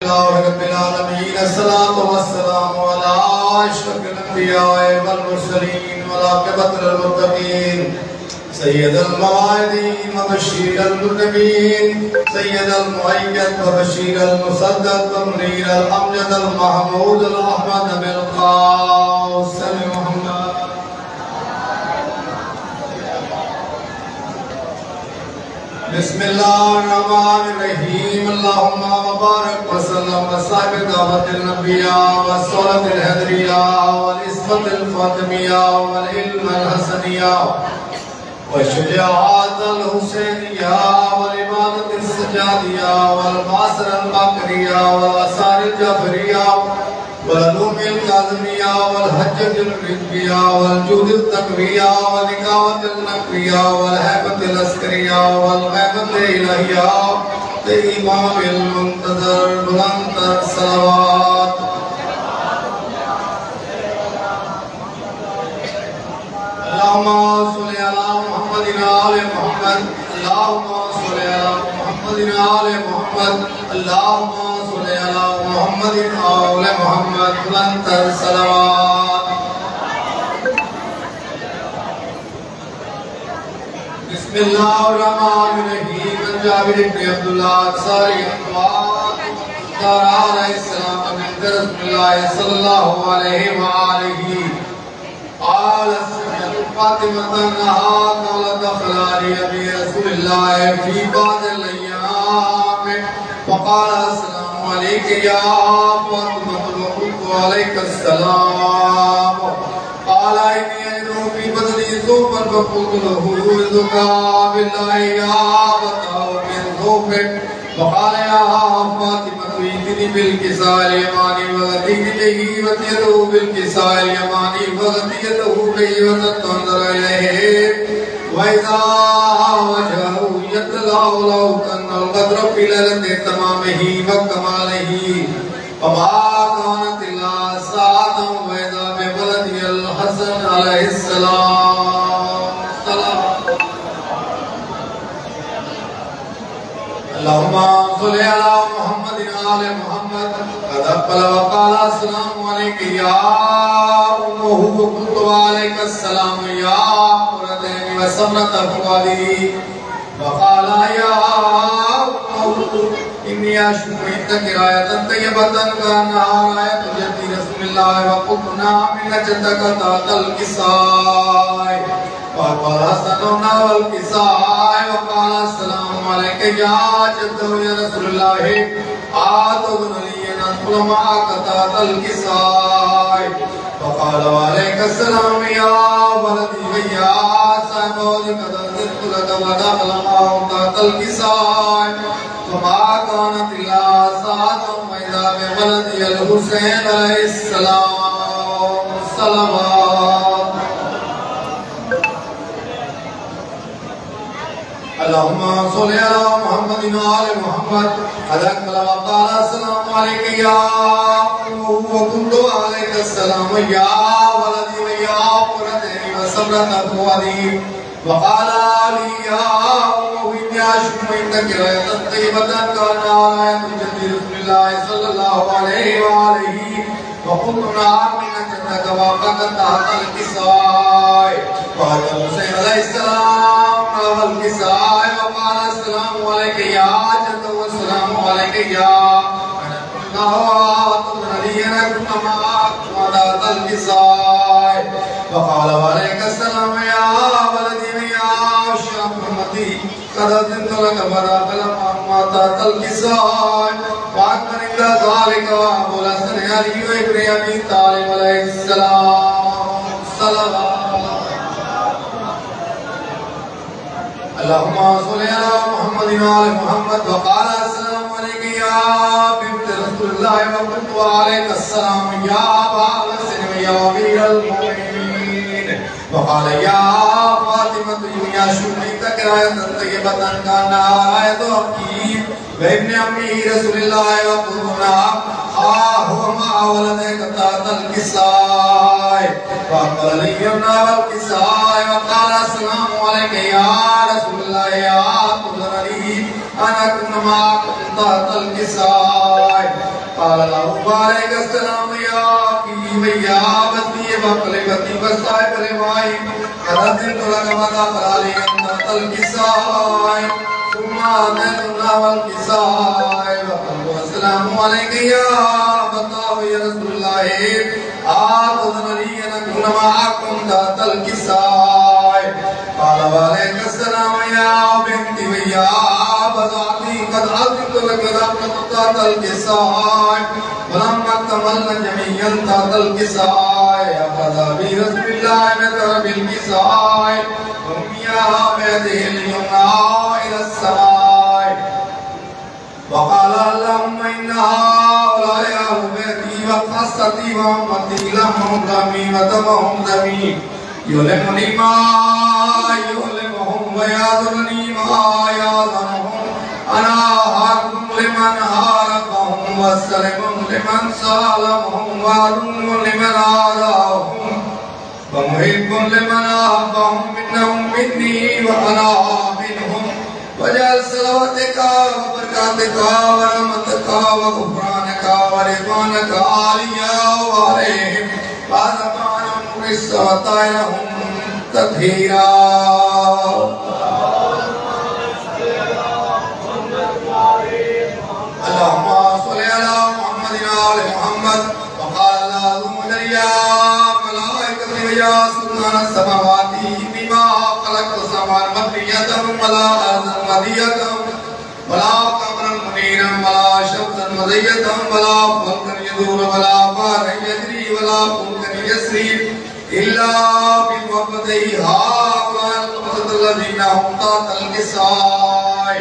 رب العالمين الصلاة والسلام على أشرف الأنبياء والمرسلين والعاقبة للمتقين سيد الموعدين وبشير المذنبين سيد المؤيد وبشير المسدد ومنير الأمجد المحمود الأحمد بالقاسم محمد بسم الله الرحمن الرحيم اللهم مبارك وسلم وصحب دعوة النبياء والصلاة الهدرية والإسمة الفاطمية والعلم الحسنية والشجاعات الحسينية والعبادة السجادية والمعصر الباقرية والآثار الجعفرية والعلوم الكاظمية والحجة الرزقية والجود التقوية والنقاوة النقوية والهيبة العسكرية والغيبة الإلهية لإمام المنتظر بلند الصلوات اللهم صل على محمد وآل محمد اللهم صل على محمد وآل محمد اللهم صل على محمد وآل محمد بلند الصلوات بسم الله الرحمن الرحيم عن جابر بن عبد الله الأنصاري قال عليه السلام من رسول الله صلى الله عليه وآله قال فاطمة أنها قالت دخل علي برسول الله في بعض الأيام فقال السلام عليك يا فاطمة وقلت عليك السلام قال إني أدعو في بدني ذوبا فقلت له يعوذك بالله يا بطاو من ذوبك وقال يا فاطمة ائتني بالكساء اليماني وغطيت به وطيته بالكساء اليماني وغطيته به وتنظر إليه وإذا وجهه يطلع له كأن القدر في ليلة تمامه وكماله وما كانت إلا ساعة وإذا بولده الحسن عليه السلام اللهم صل على محمد وآل محمد قد أقبل وقال السلام عليك يا أمه وقلت عليك السلام يا قرة عيني وسمرة فؤادي وقال يا أمه إني أشك عندك آية طيبة كأنها آية جد رسول الله وقلت نعم إن جدك تحت الكساء وقال سنونا والكساء وقال السلام عليك يا جد يا رسول الله آتوبن لي ننقل معك تحت الكساء وقال وعليك السلام يا ولدي ويا صاحب ولك تزدت لك ودخل معه تحت الكساء وما كانت إلا ساعة وإذا بولدي الحسين عليه السلام صلوات اللهم صل على محمد وآل محمد قد أكمل وقال السلام عليك يا أمه وقلت عليك السلام يا ولدي ويا قرة عيني وسمرة فؤادي وقال لي يا أمه إني أشك عندك آية طيبة كأنها آية جد رسول الله صلى الله عليه وآله وقلت نعم إن جدك وقد تحت الكساء وهذا الحسين عليه السلام والكساء وقال السلام عليك يا جد والسلام عليك يا وقال وعليك السلام يا ولدي ويا شيخ محمدي قد أذنت لك ودخل معك تحت الكساء وأكبر إلى ذلك وأبو الحسن علي وابن أبي طالب عليه السلام صلوات اللهم صل على محمد وآل محمد وقال السلام عليك يا بنت رسول الله وقلت عليك السلام يا أبا الحسن ويا أمير المؤمنين وقال يا فاطمة يا شميتك آية طيبة كأنها آية حكيم وابن أمي رسول الله وقلنا هو مع ولدك تحت الكساء فأقبل لي والكساء وقال السلام عليك يا رسول الله يا قدر لي أنا كنت معك تحت الكساء وقال له عليك السلام يا أخي يا أبتي وقلبتي وصائب رواي فردت لك ودخل لي أنت الكساء ثم أتيتنا والكساء وقال السلام عليك يا أبتاه يا رسول الله آتذن لي أن أكون معكم تحت الكساء قال وعليك السلام يا بنتي ويا أبتي قد علمت لك رحمة تحت الكساء ولما اكتملنا جميعا تحت الكساء أخذ برسول الله مثل بالكساء ومياه بيده اليمنى إلى السماء وقال اللهم إن هؤلاء أهل بيتي وخاصتي وأمتي لهم دمي ودمهم دمي يؤلمني ما يؤلمهم ويعذرني ما يعذرهم أنا حاكم لمن حاربهم وسلم لمن سالمهم وعدو لمن عاداهم ومحب لمن أحبهم منهم مني وأنا منهم وجعل صلواتك وبركاتك ورحمتك وغفرانك ورضوانك عليا وعليهم وأزواجهم وطائرهم تطهيرا. اللهم صل على محمد وآل محمد. وقال الله يا ملائكتي ويا سلطان السماوات بما خلقت السماوات مبنية ولا أرضا مدية ولا قمرا منيرا ولا شمسا مزية ولا فلكا يدور ولا بحرا يجري ولا فلكا يسري إلا بمحبته هؤلاء الخمسة الذين هم تحت الكساء.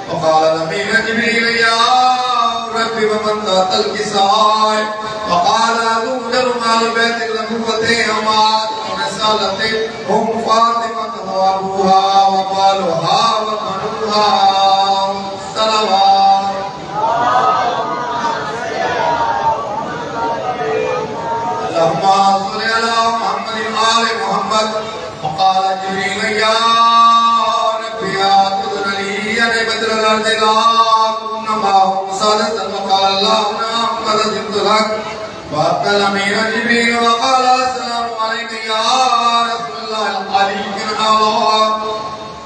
وقال نبينا جبريل يا رب ومن تحت الكساء. وقال أدوجر مال بيتك لنبوته أمات ورسالته هم فاطمة وأبوها وقالها وبنوها صلوات. اللهم صل على محمد وآل محمد. وقال جبريل يا رب يا تذن لي أن بدر الأرض لا كن معهم سادسا. وقال الله نعم قد جئت لك. وأقبل أمير جبريل وقال السلام عليك يا رسول الله العلي بن الله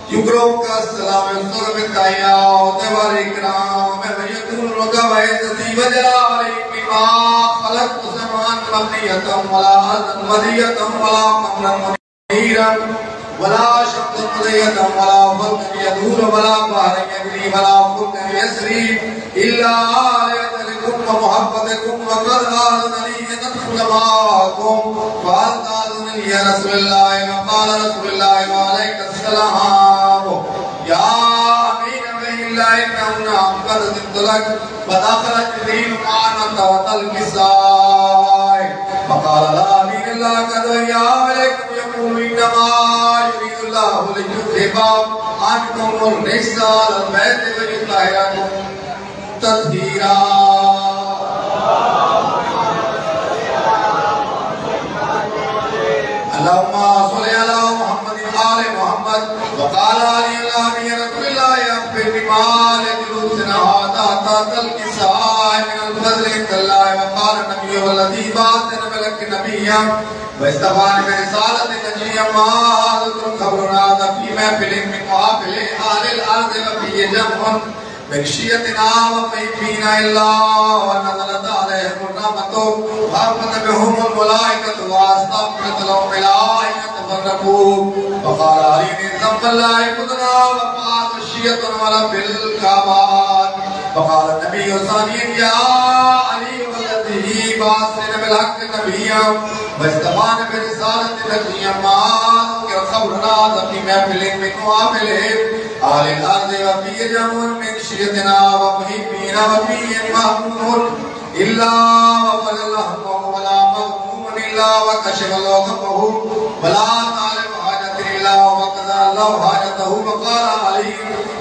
يقرأك السلام يصدق يا أوتبار إكرام ويقول لك ويزدي وجلالي بما خلقت سماء مبنية ولا أرضا مدية ولا قمرا منيرا ولا شمسا مزية ولا فلكا يدور ولا بحرا يجري ولا فلكا يسري إلا لأجلكم ومحبتكم وقد آذنني أن أدخل معكم فهل تأذن يا رسول الله. وقال رسول الله وعليك السلام يا أمين بين الله إنه قد زدت لك. فدخل جبريل معنا تحت الكساء. فقال لا أمين الله قد يا عليكم يقول إنما يريد الله ليذهب عنكم الرجس على البيت ويطهركم تطهيرا. اللهم صل على محمد وآل محمد. وقال علي الله يا رسول الله أخبر بما لجلوسنا تحت الكساء من الفضل عند الله. وقال النبي والذي بعث ملك نبيا واستفاني برسالة نجيا ما ذكر خبرنا في محفل من محافل أهل الأرض وفي جمع بخشيتنا وفينا إلا ونزلت عليهم الرحمة وأمنت بهم الملائكة واستغفرت لهم الملائكة فرقوا. وقال علي ذنب الله قدنا وقال خشية ولا في الكعبات. وقال النبي ثانيا يا علي والذي بعثنا بالحق نبيا واستفاني برسالة نجيا ما ذكر خبرنا في محفل من محافلهم أهل الأرض وفي جمع من خشيتنا ومحبين وفي مأمون إلا وفر الله ولا مغموم إلا وكشف الله غمه ولا طالب حاجة إلا وقضى الله حاجته. وقال علي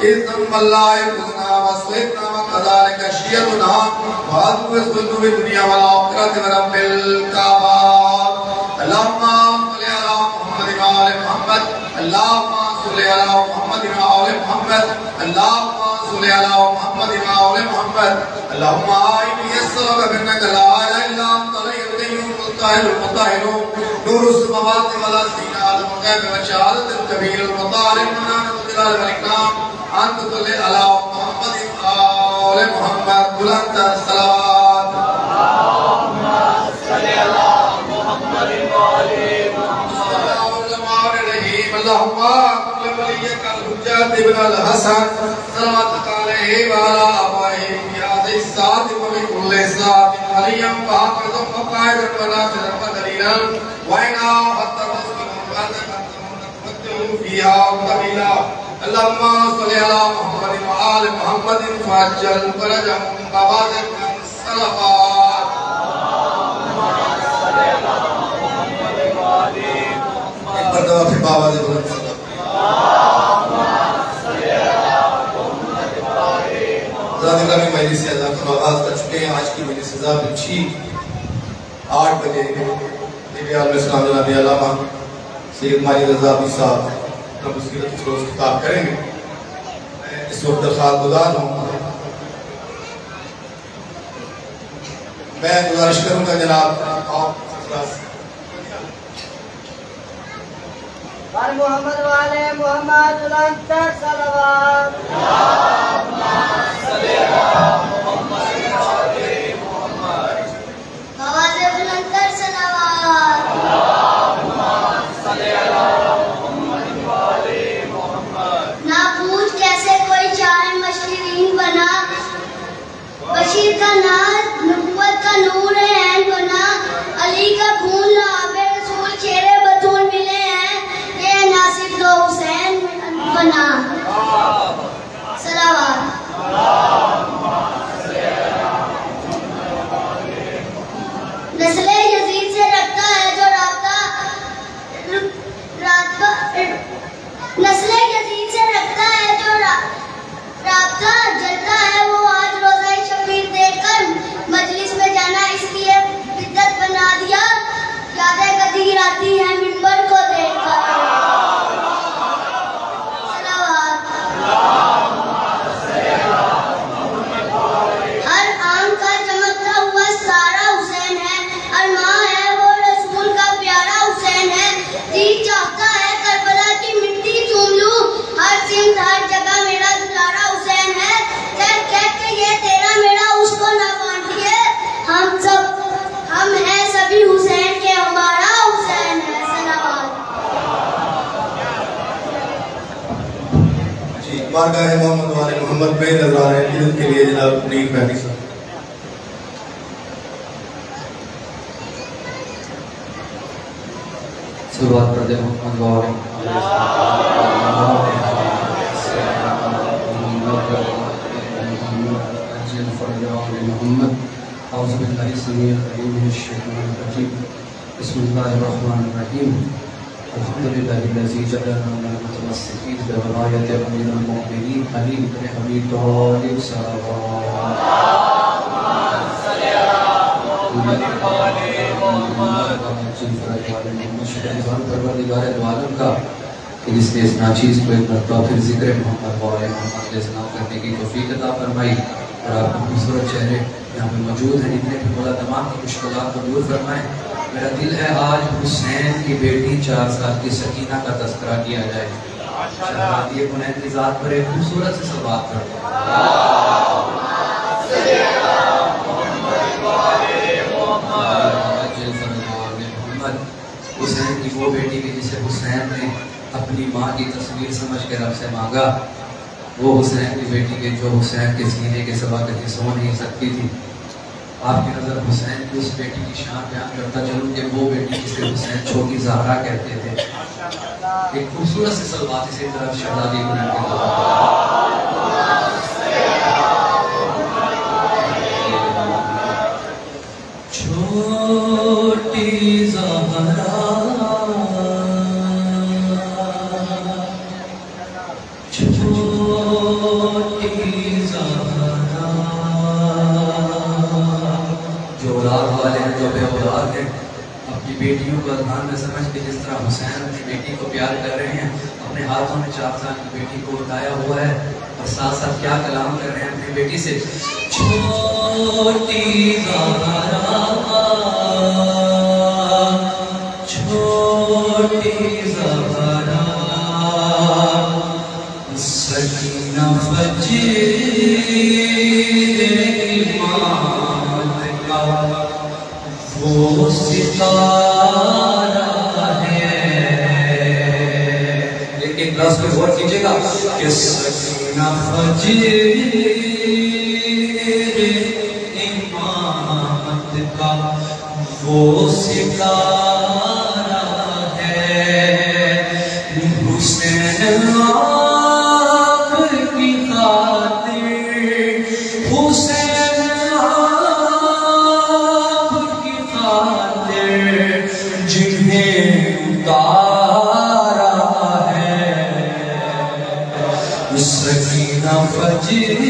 إذ ذنب الله يفزنا وصيبنا وكذلك خشيتنا وأدو السلطة في الدنيا والآخرة ورب الكعبات. اللهم صل على محمد وآل محمد. اللهم صل على محمد وآل محمد. اللهم صل على محمد وآل محمد. اللهم إني أسألك الطاهر المطهر نور السماوات والارض عالم الغيب والشهاده الكبير المتعال المنان الجلال والاكرام انت صل على محمد وآل محمد بلند الصلوات اللهم صل على محمد وآل محمد اللهم كل وليك الحجة ابن الحسن صلواتك عليه وعلى آبائه في هذه الساعة وبكل ساعة وليا وحافظا وقائدا وناصرا ودليلا وإنا فتمت فيها قبيلا اللهم صل على محمد وآل محمد فاجل فرجهم وبارك الصلوات اللهم صل على محمد وآل محمد پردہ پھر بابا دے بلند ذات اکرامی مجلس سے ازاں کا آغاز کر چکے ہیں. آج کی مجلس سے ذات اچھی 8 بجے نبی علیہ السلام جناب علامہ سید ماجد رضا بھی صاحب رب اس کی رفت روز خطاب کریں گے. اس وقت درخواست گزار ہوں, میں گزارش کروں گا جناب آپ محمد وعلى محمد الانتر صلوات اللهم صل على محمد وعلى محمد وعلى الانتر صلوات اللهم صل على محمد وعلى محمد. نہ پوچھ کیسے کوئی چار مشرین بنا, بشیر کا نام نبوت کا نور عین بنا, علی کا خون لعاب رسول چہرے بطول ملے ہیں, ناصر تو حسین بنا. صلوات نسل یزید سے رکھتا ہے جو رابطہ, نسل یزید سے رکھتا ہے جو رابطہ جلتا ہے, وہ آج روزہ شبیر دیکھ کر مجلس میں جانا اس لیے بدعت بنا دیا. یادیں کثیر آتی ہیں منبر کو دیکھ کر. ہر آنکھ کا چمکتا ہوا سارا حسین ہے, ارماں ہے وہ رسول کا پیارا حسین ہے. جی چاہتا ہے کربلا کی مٹی چوم لوں, ہر سمت ہر جگہ میرا دلارا حسین ہے. کہہ کے یہ تیرا میرا اس کو نہ بانٹیے, ہم ہیں سبھی حسین کے, ہمارا حسین ہے. بارگاہ محمد وعلى محمد میں نظر ہے عزت کے لیے جناب نیر مہدی صاحب. صلوات پڑھ دے محمد وعلى محمد. اعوذ باللہ السمیع العلیم من الشیطان الرجیم. بسم اللہ الرحمن الرحیم. الحمد لله الذي جعلنا من المتمسكين بولاية أمير المؤمنين علي بن أبي طالب صلوات اللهم صل على محمد وعلى محمد پروردگار دو عالم کا کہ جس نے اس ناچیز کو ایک مرتبہ پھر ذکر محمد وعلى محمد علیہ السلام کرنے کی توفیق عطا فرمائی, اور آپ کے خوبصورت چہرے یہاں پہ موجود ہیں جتنے بھی مولا تمام کی مشکلات کو دور فرمائیں. میرا دل ہے آج حسین کی بیٹی 4 سال کی سکینہ کا تذکرہ کیا جائے. شہزادی حنین کی ذات پر ایک خوبصورت سے صلوات کرتے محمد. حسین کی وہ بیٹی کی جسے حسین نے اپنی ماں کی تصویر سمجھ کے رب سے مانگا, وہ حسین کی بیٹی کے جو حسین کے سینے کے سوا کہیں سو نہیں سکتی تھی. آپ کی نظر حسین کی اس بیٹی کی شان بیان کرتا چلوں کہ وہ بیٹی جسے حسین چھوٹی زہرا کہتے تھے. ایک خوبصورت سے صلوات اسی طرف شہزادی حنین کے چھوٹی زہرا بیٹیوں کو اذہان میں سمجھ کے جس طرح حسین اپنی بیٹی کو پیار کر رہے ہیں, اپنے ہاتھوں میں 4 سال کی بیٹی کو اٹھایا ہوا ہے, اور ساتھ ساتھ کیا کلام کر رہے ہیں اپنی بیٹی سے. چھوٹی زہرا ہوتی زہرا سکینہ فجر امامت کا وہ ستارہ ہے. ایک لفظ پہ غور کیجئے گا کہ سکینہ فجر امامت کا وہ ستارہ ہے. حسین آپ کی خاطر حسین آپ کی خاطر جنہیں اتارا ہے. سکینہ فجر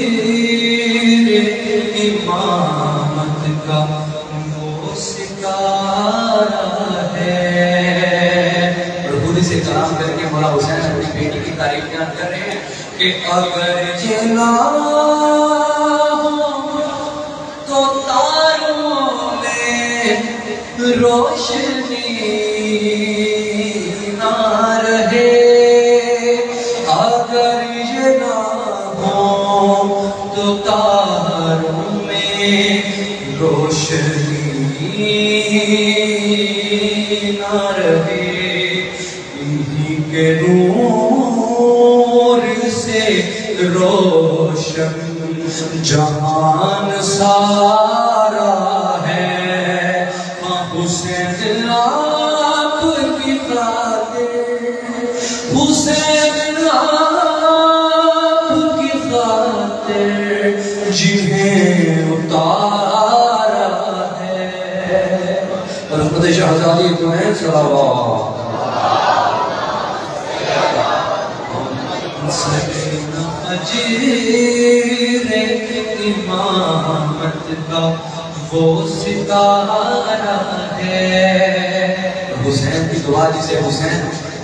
امامت کا وہ ستارہ ہے. اور خود سے کلام کر کے مولا حسین اپنی بیٹی کی تعریف بیان کر رہے ہیں کہ اگر یہ نہ ہو تو تاروں میں روشنی نہ رہے. اگر یہ نہ ہو تو تاروں میں روشنی نہ رہے. انہی کے نور سے روشن جہان سارا ہے. حسین آپ کی خاطر حسین آپ کی خاطر جنہیں اتارا ہے. اور خود شہزادی تمہیں صلوات. سکینہ فجر امامت کا وہ ستارہ ہے. حسین کی دعا جسے حسین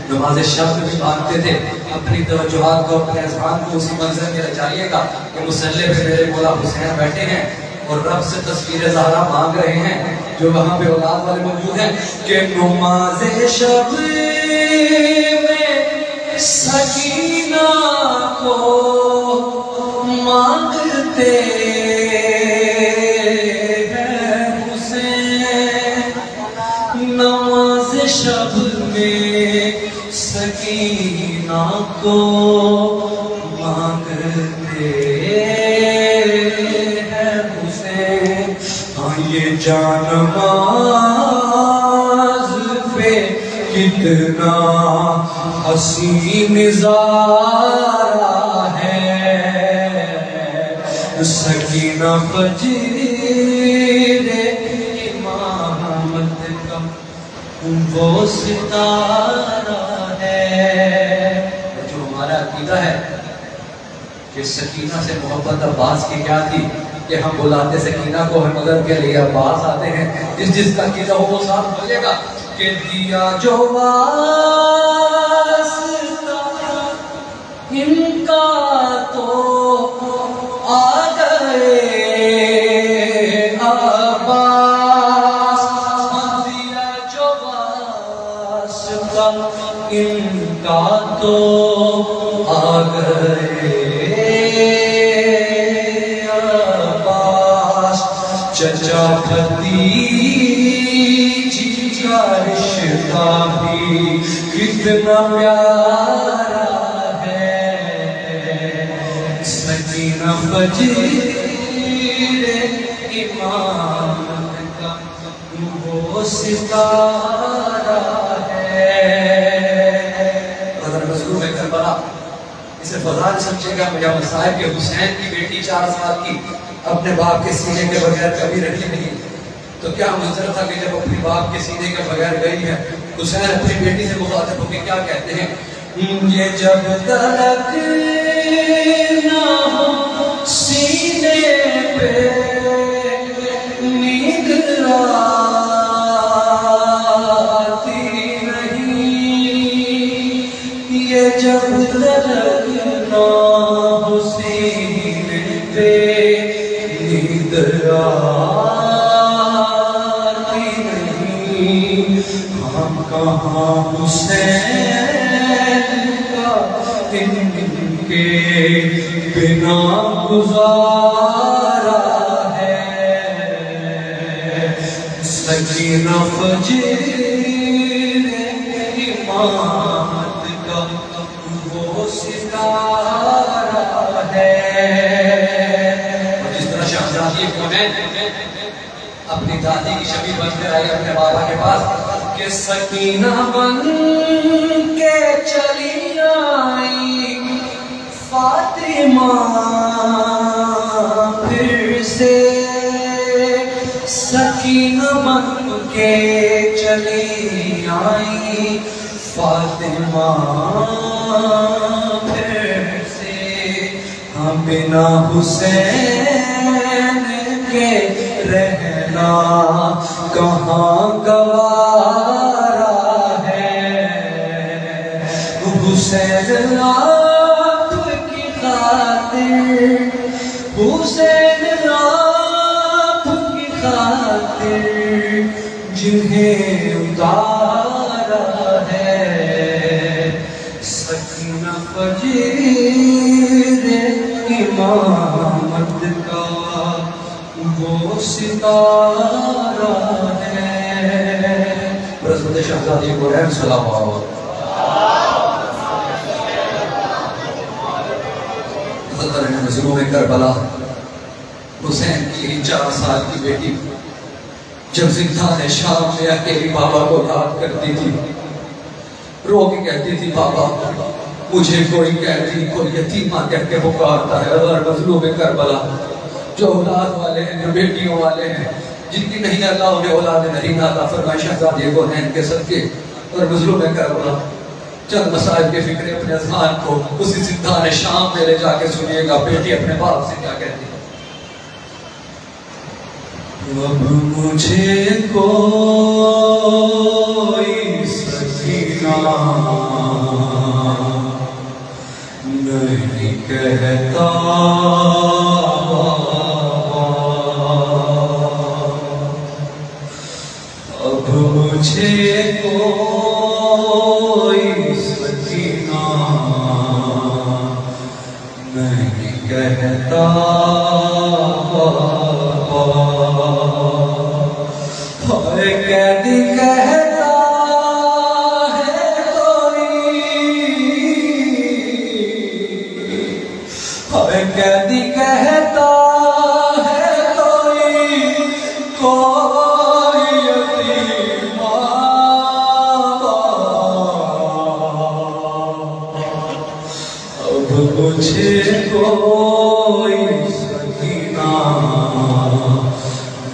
نماز شب بھی مانگتے تھے. اپنی توجہات کو اپنے اذہان کو اسی منظر میں رچائیے گا کہ مصلی پہ میرے مولا حسین بیٹھے ہیں اور رب سے تصویر زہرا مانگ رہے ہیں جو وہاں پہ اولاد والے موجود ہیں کہ نماز شب میں سکینہ کو مانگتے ہیں حسین. نماز شب میں سکینہ کو مانگتے ہیں حسین. ہاں یہ جانماز پہ کتنا حسین نظارہ ہے. سکینہ فجر امامت کا وہ ستارہ ہے. جو ہمارا عقیدہ ہے کہ سکینہ سے محبت عباس کی کیا تھی کہ ہم بلاتے سکینہ کو ہم مدد کے لیے عباس آتے ہیں. جس کا عقیدہ ہو وہ ساتھ بولے گا کہ دیا جو واسطہ ان کا تو آ گئے عباس. دیا جو واسطہ ان کا تو آ گئے عباس. چچا بھتیج کا رشتہ بھی کتنا پیارا ہے. سکینہ فجر امامت کا وہ ستارہ ہے. اگر مظلوم کربلا اسے فضائل سمجھے گا میرا مصائب کہ حسین کی بیٹی 4 سال کی اپنے باپ کے سینے کے بغیر کبھی رہی نہیں تو کیا منظر تھا کہ جب اپنی باپ کے سینے کے بغیر گئی ہے. حسین اپنی بیٹی سے مخاطب ہو کے کیا کہتے ہیں یہ جب تلک نہ ہو سینے پہ نیند آتی نہیں. یہ جب تلک نہ ہو سینے پہ نیند آتی نہیں. ہم کا کہاں حسین کا ان کے بنا گزارا ہے سکینہ فجر امامت کا وہ ستارہ ہے جس طرح شہزادی کونین اپنی دادی کی شبیہ بن کر آئی اپنے بابا کے پاس کہ سکینہ بن کے چلی آئی فاطمہ پھر سے سکینہ بن کے چلی آئی فاطمہ پھر سے ہم بنا حسین کے رہنا کہاں گوارا ہے حسین آپ کی خاطر حسین آپ کی خاطر جنہیں اتارا ہے سکینہ فجر امامت کا وہ ستارہ ہے رسول شہزادی کو رحم سلام آور نظروں میں کربلا حسین کی 4 سال کی بیٹی جب زندان شام میں اکیلی بابا کو یاد کرتی تھی رو کے کہتی تھی بابا مجھے کوئی قیدی کوئی یتیمہ کہہ کے پکارتا ہے اور مظلوم کربلا جو اولاد والے ہیں جو بیٹیوں والے ہیں جن کی نہیں اللہ انہیں اولاد نہیں عطا فرمائے شہزادی کونین کے صدقے اور مظلوم کربلا چند مسائل کے فکر اپنے اذہان کو اسی زندان شام میں لے جا کے سنیے گا بیٹی اپنے باپ سے کیا کہتی ہے اب مجھے کوئی سکینہ نہیں کہتا اب مجھے کوئی سکینہ نہیں کہتا قیدی کہتا ہے قیدی کہتا ہے کوئی یتیمہ اب مجھے کوئی سکینہ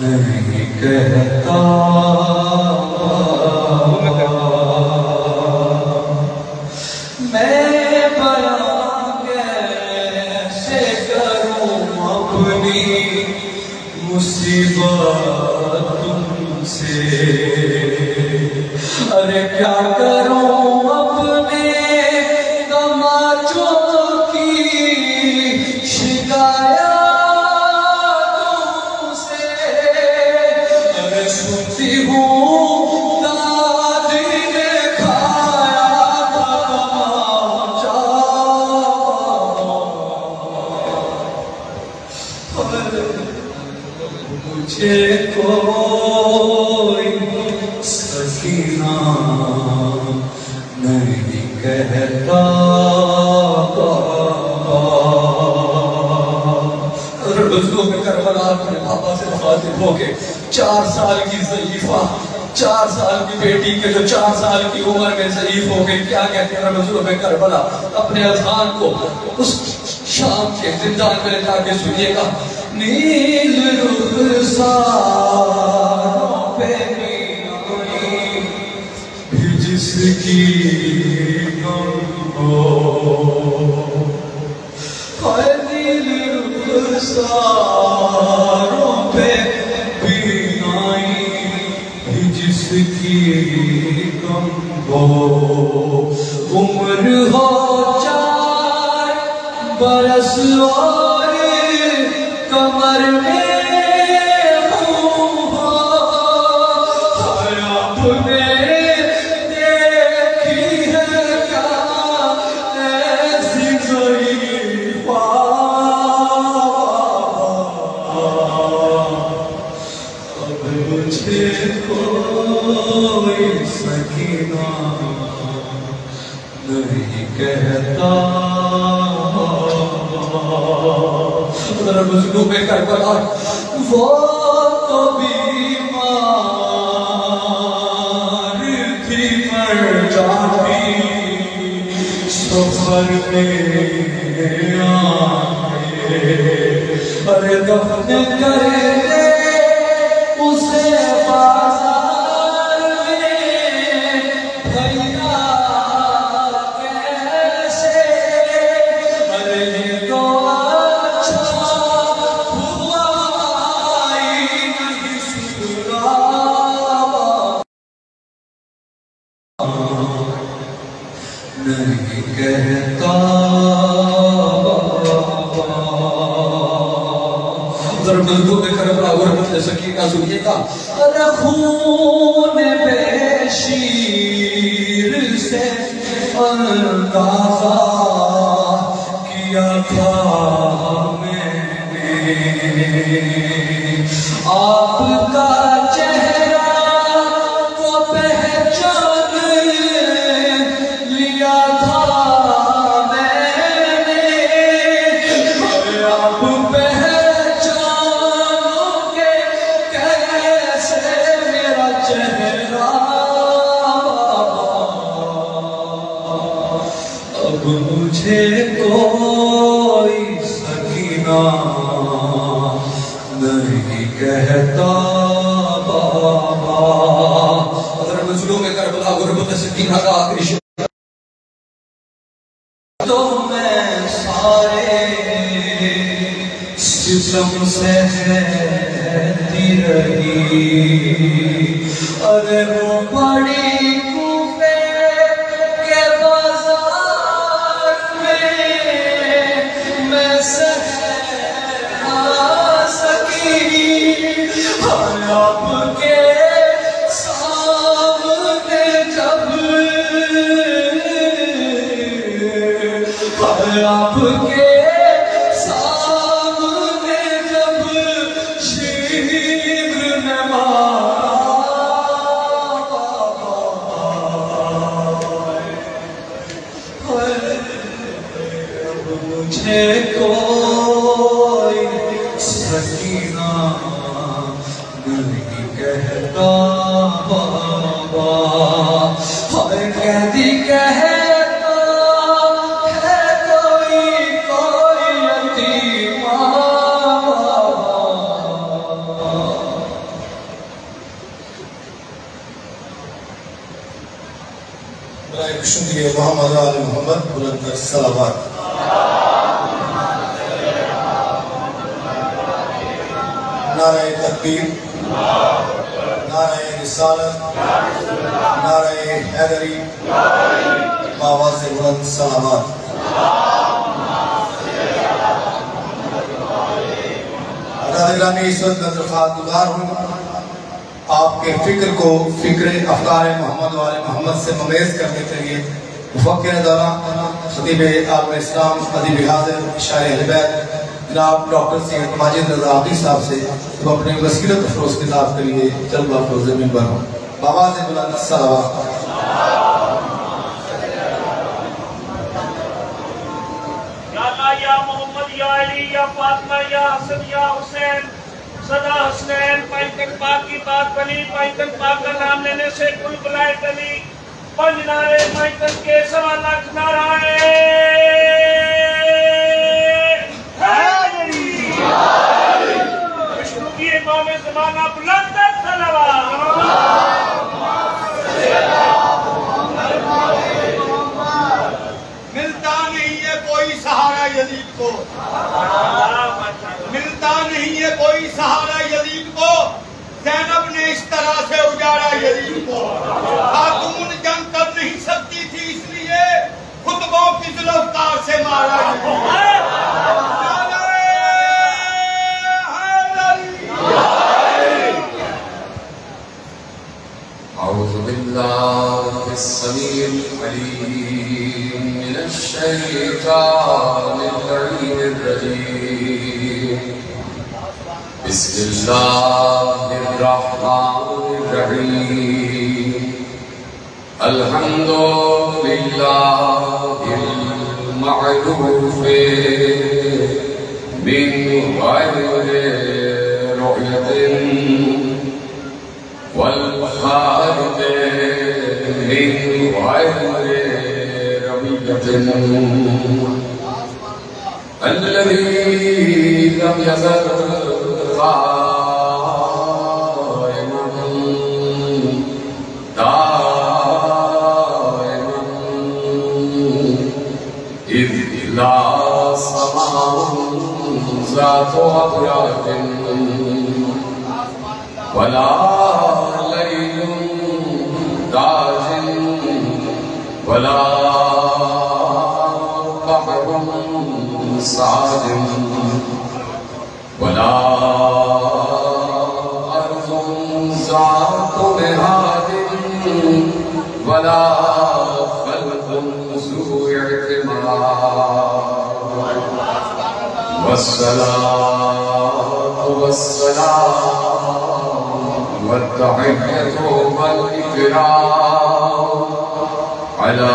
نہیں کہتا میں بیان کیسے کروں اپنی مصیبت تم سے ارے کیا کروں اپنے تماچوں کی شکایتوں سے ارے سنتی ہوں دادی نے کھایا تھا تماچا مجھے کوئی سکینہ نہیں کہتا مظلوم کربلا اپنے بابا سے مخاطب ہو کے 4 سال کی ضعیفہ 4 سال کی بیٹی کے جو 4 سال کی عمر میں ضعیف ہو گئی کیا کہتے ہیں مظلوم کربلا اپنے اذہان کو اس شام کے زندان میں لے جا کے سنیے گا نیل رخساروں پہ بھی جس کی غم ہو نیل رخساروں پہ بینائی بھی جس کی غم ہو عمر ہو 4 برس اور کمر میں خون ہو اپنے مجھے کوئی سکینہ نہیں کہتا ذرا مجھلوں میں کربلا وہ تو بیمار تھی مر جاتی سفر میں آئے ارے دفن کرے اسے بازار میں بھیا کیسے ارے یہ تو اچھا ہوا آئی نہیں سسرال نہیں کہتا ذرا مضبوط میں کربلا غربت سکینہ سنیے گا خون بے شیر سے اندازہ کیا تھا میں نے آپ کا چہرہ کو پہچان لیا تھا میں نے آپ مجھے کوئی سکینہ نہیں کہتا بابا اگر مجھلوں میں کربلا غربت سکینہ کا آخری شعر تو میں سارے ستم سے رہتی رہی ارے وہ بڑی آپ کے سامنے جب آپ کے سامنے جب شیر نے اب مجھے کوئی سکینہ نہیں کہتا بابا ہر قیدی کہتا ہے کوئی یتیم برائے شکریہ محمد آل محمد بلند صلوات نعرہ تکبیر نعرہ رسالت نعرہ حیدری آواز بلند صلوات گرامی اس وقت نظرخواہ گزار ہوں آپ کے فکر کو فکر افکار محمد و آل محمد سے ممیز کرنے کے لیے مفکر دورہ خطیب عالم اسلام ادیب حاضر شاعر اہل بیت جناب ڈاکٹر سید ماجد رضا عابدی صاحب سے وہ اپنے وسیلت افروز کتاب کے لیے جلوہ افروز منبر ہوں بآواز بلند صلوات یا اللہ یا محمد یا علی یا فاطمہ یا حسن یا حسین صدا حسنین پائنکن پاک کی بات بنی پائنکن پاک کا نام لینے سے کل بلائے دلی پنج نعرے پائنکن کے 1.25 لاکھ نعرے امام زمانہ بلند صلوات ملتا نہیں ہے کوئی سہارا یزید کو ملتا نہیں ہے کوئی سہارا یزید کو زینب نے اس طرح سے اجاڑا یزید کو خاتون جنگ کر نہیں سکتی تھی اس لیے خطبوں کی ذوالفقار سے مارا أعوذ بالله السميع العليم من الشيطان اللعين الرجيم بسم الله الرحمن الحمد لله المعروف من غير رؤية والخالق من غير رؤية الذي لم يزل قائما دائما إذ لا سماء ذات أبراج ولا ليل داج ولا بحر سعد ولا أرض ذات مهاد ولا خلق ذو اعتماد والصلاة والسلام والتحية والإكرام على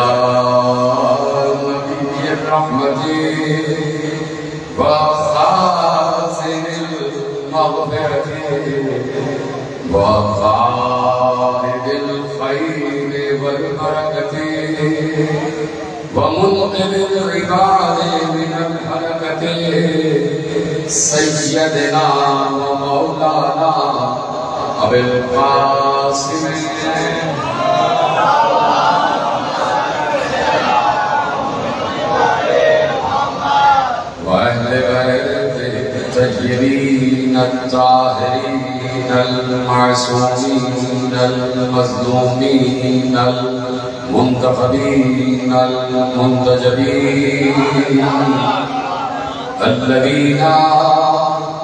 نبي الرحمة وخازن المغفرة وقائد الخير والبركة ومنقذ العباد من الهلكة سيدنا ومولانا أبي القاسم وأهل بيته الطيبين الطاهرين المعصومين المظلومين المنتخبين المنتجبين الذين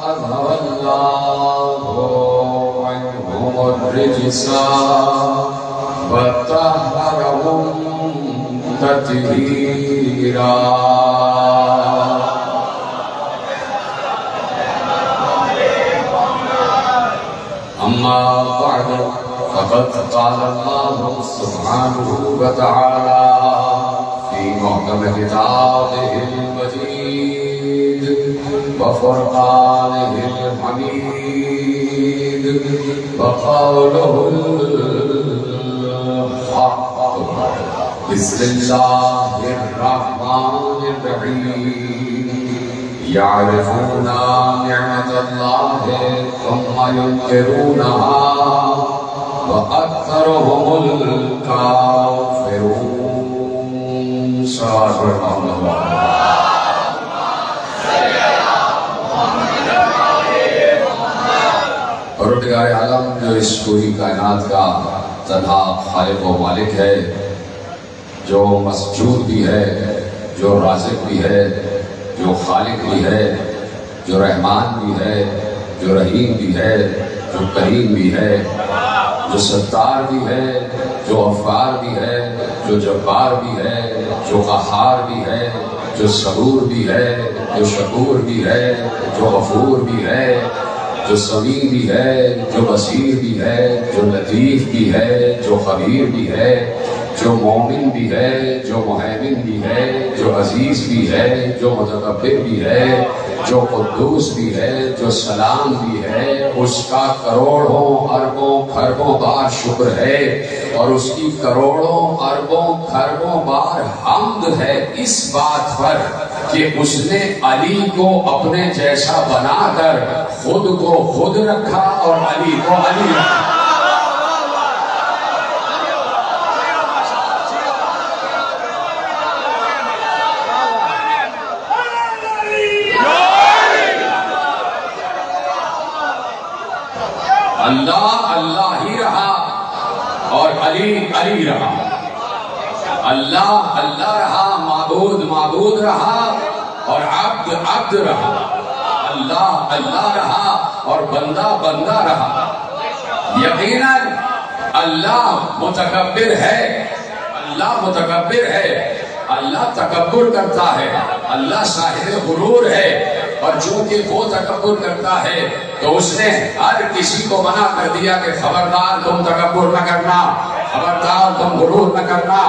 أذهب الله عنهم الرجس وطهرهم تطهيرا. أما بعد فقد قال الله سبحانه وتعالى في محكم كتابه المجيد وفرقانه الحميد وقوله الحق بسم الله الرحمن الرحيم يعرفون نعمة الله ثم ينكرونها وأكثرهم الكافرون. صلى الله پروردگار عالم جو اس پوری کائنات کا تنہا خالق و مالک ہے، جو مسجود بھی ہے، جو رازق بھی ہے، جو خالق بھی ہے، جو رحمان بھی ہے، جو رحیم بھی ہے، جو کریم بھی ہے، جو ستار بھی ہے، جو غفار بھی ہے، جو جبار بھی ہے، جو قہار بھی ہے، جو صبور بھی ہے، جو شکور بھی ہے، جو غفور بھی ہے، جو سمیع بھی ہے، جو بصیر بھی ہے، جو لطیف بھی ہے، جو خبیر بھی ہے، جو مومن بھی ہے، جو مہیمن بھی ہے، جو عزیز بھی ہے، جو متکبر بھی ہے، جو قدوس بھی ہے، جو سلام بھی ہے، اس کا کروڑوں اربوں کھربوں بار شکر ہے، اور اس کی کروڑوں اربوں کھربوں بار حمد ہے اس بات پر کہ اس نے علی کو اپنے جیسا بنا کر خود کو خود رکھا اور علی کو علی رکھا. اللہ اللہ ہی رہا اور علی علی رہا. اللہ اللہ رہا، معبود معبود رہا اور عبد عبد رہا. اللہ اللہ رہا اور بندہ بندہ رہا. یقیناً اللہ متکبر ہے، اللہ متکبر ہے، اللہ تکبر کرتا ہے، اللہ صاحب غرور ہے، اور چونکہ وہ تکبر کرتا ہے تو اس نے ہر کسی کو منع کر دیا کہ خبردار تم تکبر نہ کرنا، خبردار تم غرور نہ کرنا.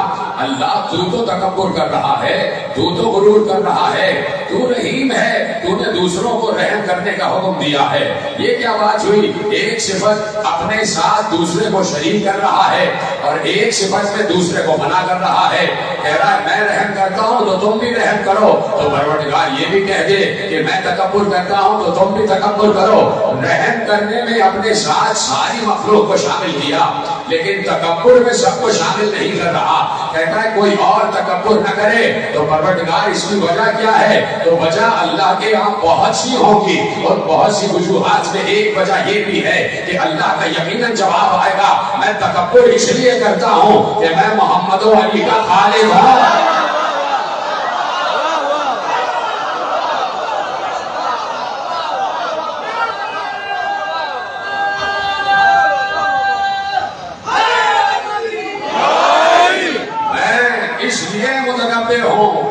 اللہ تو تکبر کر رہا ہے, تو غرور کر رہا ہے. تو رحیم ہے, تو نے دوسروں کو رحم کرنے کا حکم دیا ہے. یہ کیا بات ہوئی؟ ایک صفت اپنے ساتھ دوسرے کو شریک کر رہا ہے اور ایک صفت میں دوسرے کو منع کر رہا ہے. کہہ رہا ہے میں رحم کرتا ہوں تو تم بھی رحم کرو. تو پروردگار یہ بھی کہہ دے کہ میں تکبر کرتا ہوں تو تم بھی تکبر کرو. رحم کرنے میں اپنے ساتھ ساری مخلوق کو شامل کیا, لیکن تکبر میں سب کو شامل نہیں کر رہا. کہتا ہے کوئی اور تکبر نہ کرے. تو پروردگار اس کی وجہ کیا ہے؟ تو وجہ اللہ کے یہاں بہت سی ہوگی اور بہت سی وجوہات میں ایک وجہ یہ بھی ہے کہ اللہ کا یقیناً جواب آئے گا. میں تکبر اس لیے کرتا ہوں کہ میں محمد و علی کا خالق ہوں.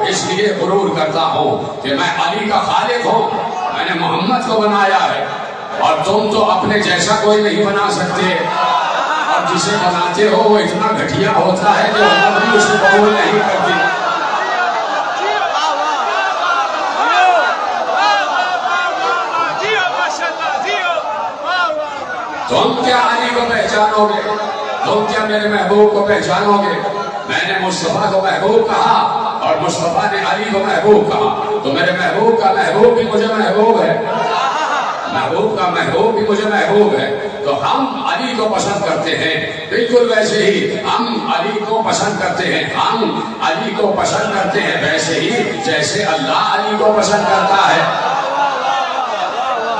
اس لیے غرور کرتا ہوں کہ میں علی کا خالق ہوں. میں نے محمد کو بنایا ہے اور تم تو اپنے جیسا کوئی نہیں بنا سکتے, اور جسے بناتے ہو وہ اتنا گھٹیا ہوتا ہے کہ ہم بھی اسے قبول نہیں کرتے. تم کیا علی کو پہچانو گے؟ تم کیا میرے محبوب کو پہچانو گے؟ میں نے مصطفیٰ کو محبوب کہا اور مصطفیٰ نے علی کو محبوب کہا. تو میرے محبوب کا محبوب بھی مجھے محبوب ہے, محبوب کا محبوب بھی مجھے محبوب ہے. تو ہم علی کو پسند کرتے ہیں بالکل ویسے ہی ہم علی کو پسند کرتے ہیں. ہم علی کو پسند کرتے ہیں ویسے ہی جیسے اللہ علی کو پسند کرتا ہے.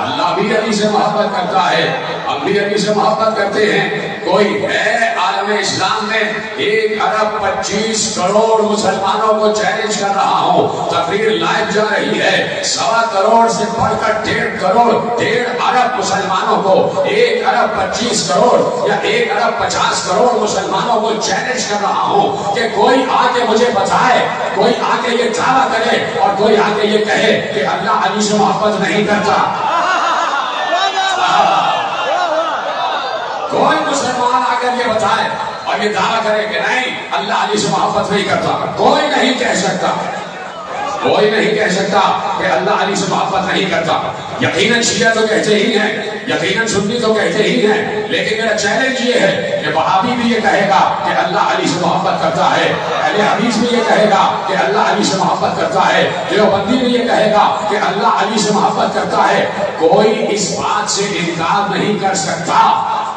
اللہ بھی علی سے محبت کرتا ہے, ہم بھی علی سے محبت کرتے ہیں. کوئی ہے عالم اسلام میں 1.25 کروڑ مسلمانوں کو چیلنج کر رہا ہوں, تقریر لائیو جا رہی ہے, 1.25 کروڑ سے بڑھ کر 1.5 ارب مسلمانوں کو 1.25 کروڑ یا 1.50 کروڑ مسلمانوں کو چیلنج کر رہا ہوں کہ کوئی آ کے مجھے بتائے, کوئی آ کے یہ دعویٰ کرے اور کوئی آ کے یہ کہے کہ اللہ علی سے محبت نہیں کرتا. کوئی مسلمان آ کر یہ بتائے اور یہ دعویٰ کرے کہ نہیں اللہ علی سے محبت نہیں کرتا. کوئی نہیں کہہ سکتا, کوئی نہیں کہہ سکتا کہ اللہ علی سے محبت نہیں کرتا. یقیناً شیعہ تو کہتے ہی ہیں, یقیناً سنی تو کہتے ہی ہیں, لیکن میرا چیلنج یہ ہے کہ وہابی بھی یہ کہے گا کہ اللہ علی سے محبت کرتا ہے, اہل حدیث بھی یہ کہے گا کہ اللہ علی سے محبت کرتا ہے, دیوبندی بھی یہ کہے گا کہ اللہ علی سے محبت کرتا ہے. کوئی اس بات سے انکار نہیں کر سکتا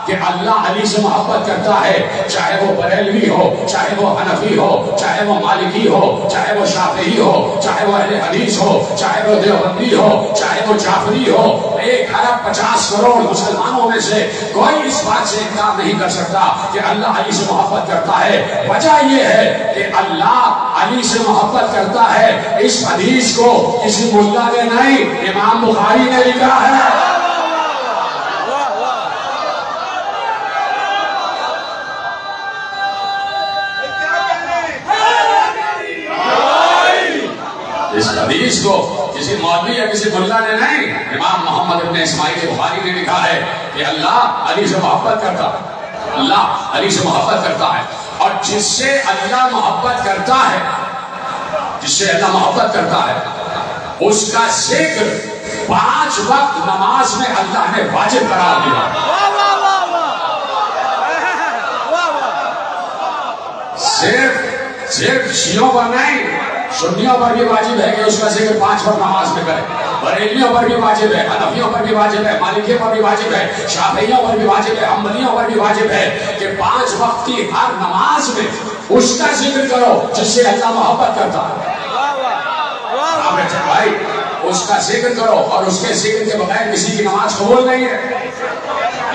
کہ اللہ علی سے محبت کرتا ہے, چاہے وہ بریلوی ہو, چاہے وہ حنفی ہو, چاہے وہ مالکی ہو, چاہے وہ شافعی ہو, چاہے وہ اہل حدیث ہو, چاہے وہ دیوبندی ہو, چاہے وہ جعفری ہو. 1.50 کروڑ مسلمانوں میں سے کوئی اس بات سے انکار نہیں کر سکتا کہ اللہ علی سے محبت کرتا ہے. وجہ یہ ہے کہ اللہ علی سے محبت کرتا ہے. اس حدیث کو کسی ملا نے نہیں, امام بخاری نے لکھا ہے. اس حدیث کو کسی مولوی یا کسی ملا نے نہیں, امام محمد ابن اسماعیل بخاری نے لکھا ہے کہ اللہ علی سے محبت کرتا ہے, اللہ علی سے محبت کرتا ہے. اور جس سے اللہ محبت کرتا ہے, جس سے اللہ محبت کرتا ہے, اس کا ذکر 5 وقت نماز میں اللہ نے واجب قرار دیا. صرف شیعوں پر نہیں, سنیوں پر بھی واجب ہے کہ اس کا ذکر 5 وقت نماز میں کرے. بریلیوں پر بھی واجب ہے, حنفیوں پر بھی واجب ہے, مالکیوں پر بھی واجب ہے, شافعیوں پر بھی واجب ہے, حنبلیوں پر بھی واجب ہے کہ 5 وقت کی ہر نماز میں اس کا ذکر کرو جس سے اللہ محبت کرتا ہے. بھائی اس کا ذکر کرو, اور اس کے ذکر کے بغیر کسی کی نماز قبول نہیں ہے.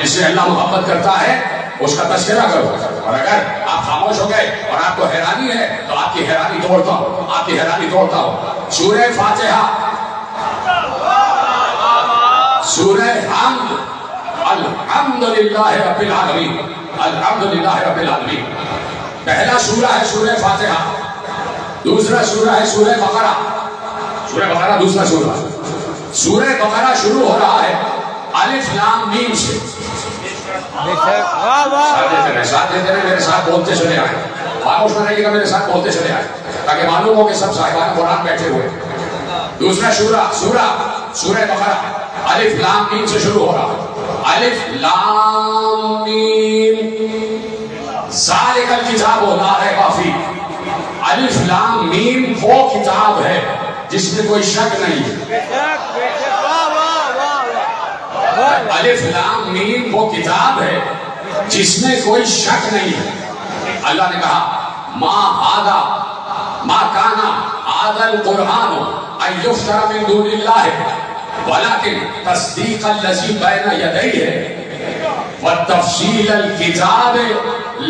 جس سے اللہ محبت کرتا ہے اس کا تذکرہ کرو. اور اگر آپ خاموش ہو گئے اور آپ کو حیرانی ہے تو آپ کی حیرانی توڑتا ہوں, آپ کی حیرانی توڑتا ہوں. سورہ فاتحہ, سورہ حمد, الحمدللہ رب العالمین, الحمدللہ رب العالمین. پہلا سورہ ہے سورہ فاتحہ, دوسرا سورہ ہے سورہ بقرہ. سورہ بقرہ دوسرا سورہ. سورہ بقرہ شروع ہو رہا ہے الف لام میم سے. ساتھ دیتے رہے، میرے ساتھ بولتے چلے آئے، خاموش نہ رہیے گا، میرے ساتھ بولتے چلے آئے تاکہ معلوم ہو کہ سب صاحبان قرآن بیٹھے ہوئے۔ دوسرا سورہ بقرہ الف لام میم سے شروع ہو رہا، الف لام میم ذالک الکتاب لا ریب فیہ، الف لام میم وہ کتاب ہے جس میں کوئی شک نہیں ہے۔ الف لام میم وہ کتاب ہے جس میں کوئی شک نہیں ہے۔ اللہ نے کہا ما کانا ھذا القرآن ان یفتر من دون اللہ ولکن تصدیق الذی بین یدیہ وتفصیل الکتاب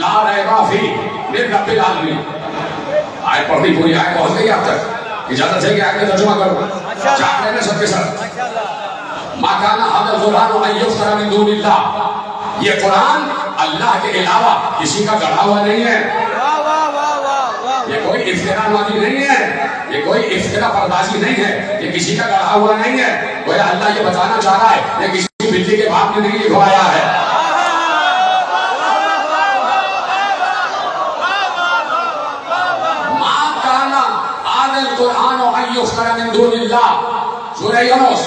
لا ریب فیہ من رب العالمین۔ آیت پڑھنی پوری آیت پہنچ گئی آپ تک، اجازت ہے کہ آیت میں ترجمہ کروں، چاہ لینا سب کے ساتھ۔ ما کانا ھذا القرآن ان یفتر من دون اللہ، یہ قرآن اللہ کے علاوہ کسی کا گڑھا ہوا نہیں ہے، یہ کوئی افتراء بازی نہیں ہے، یہ کوئی افتراء پردازی نہیں ہے، یہ کسی کا گڑھا ہوا نہیں ہے۔ گویا اللہ یہ بتانا چاہ رہا ہے یہ کسی بلی کے باپ نے نہیں لکھوایا ہے۔ ما کانا ھذا القرآن ان یفتر من دون اللہ، سورہ یونس۔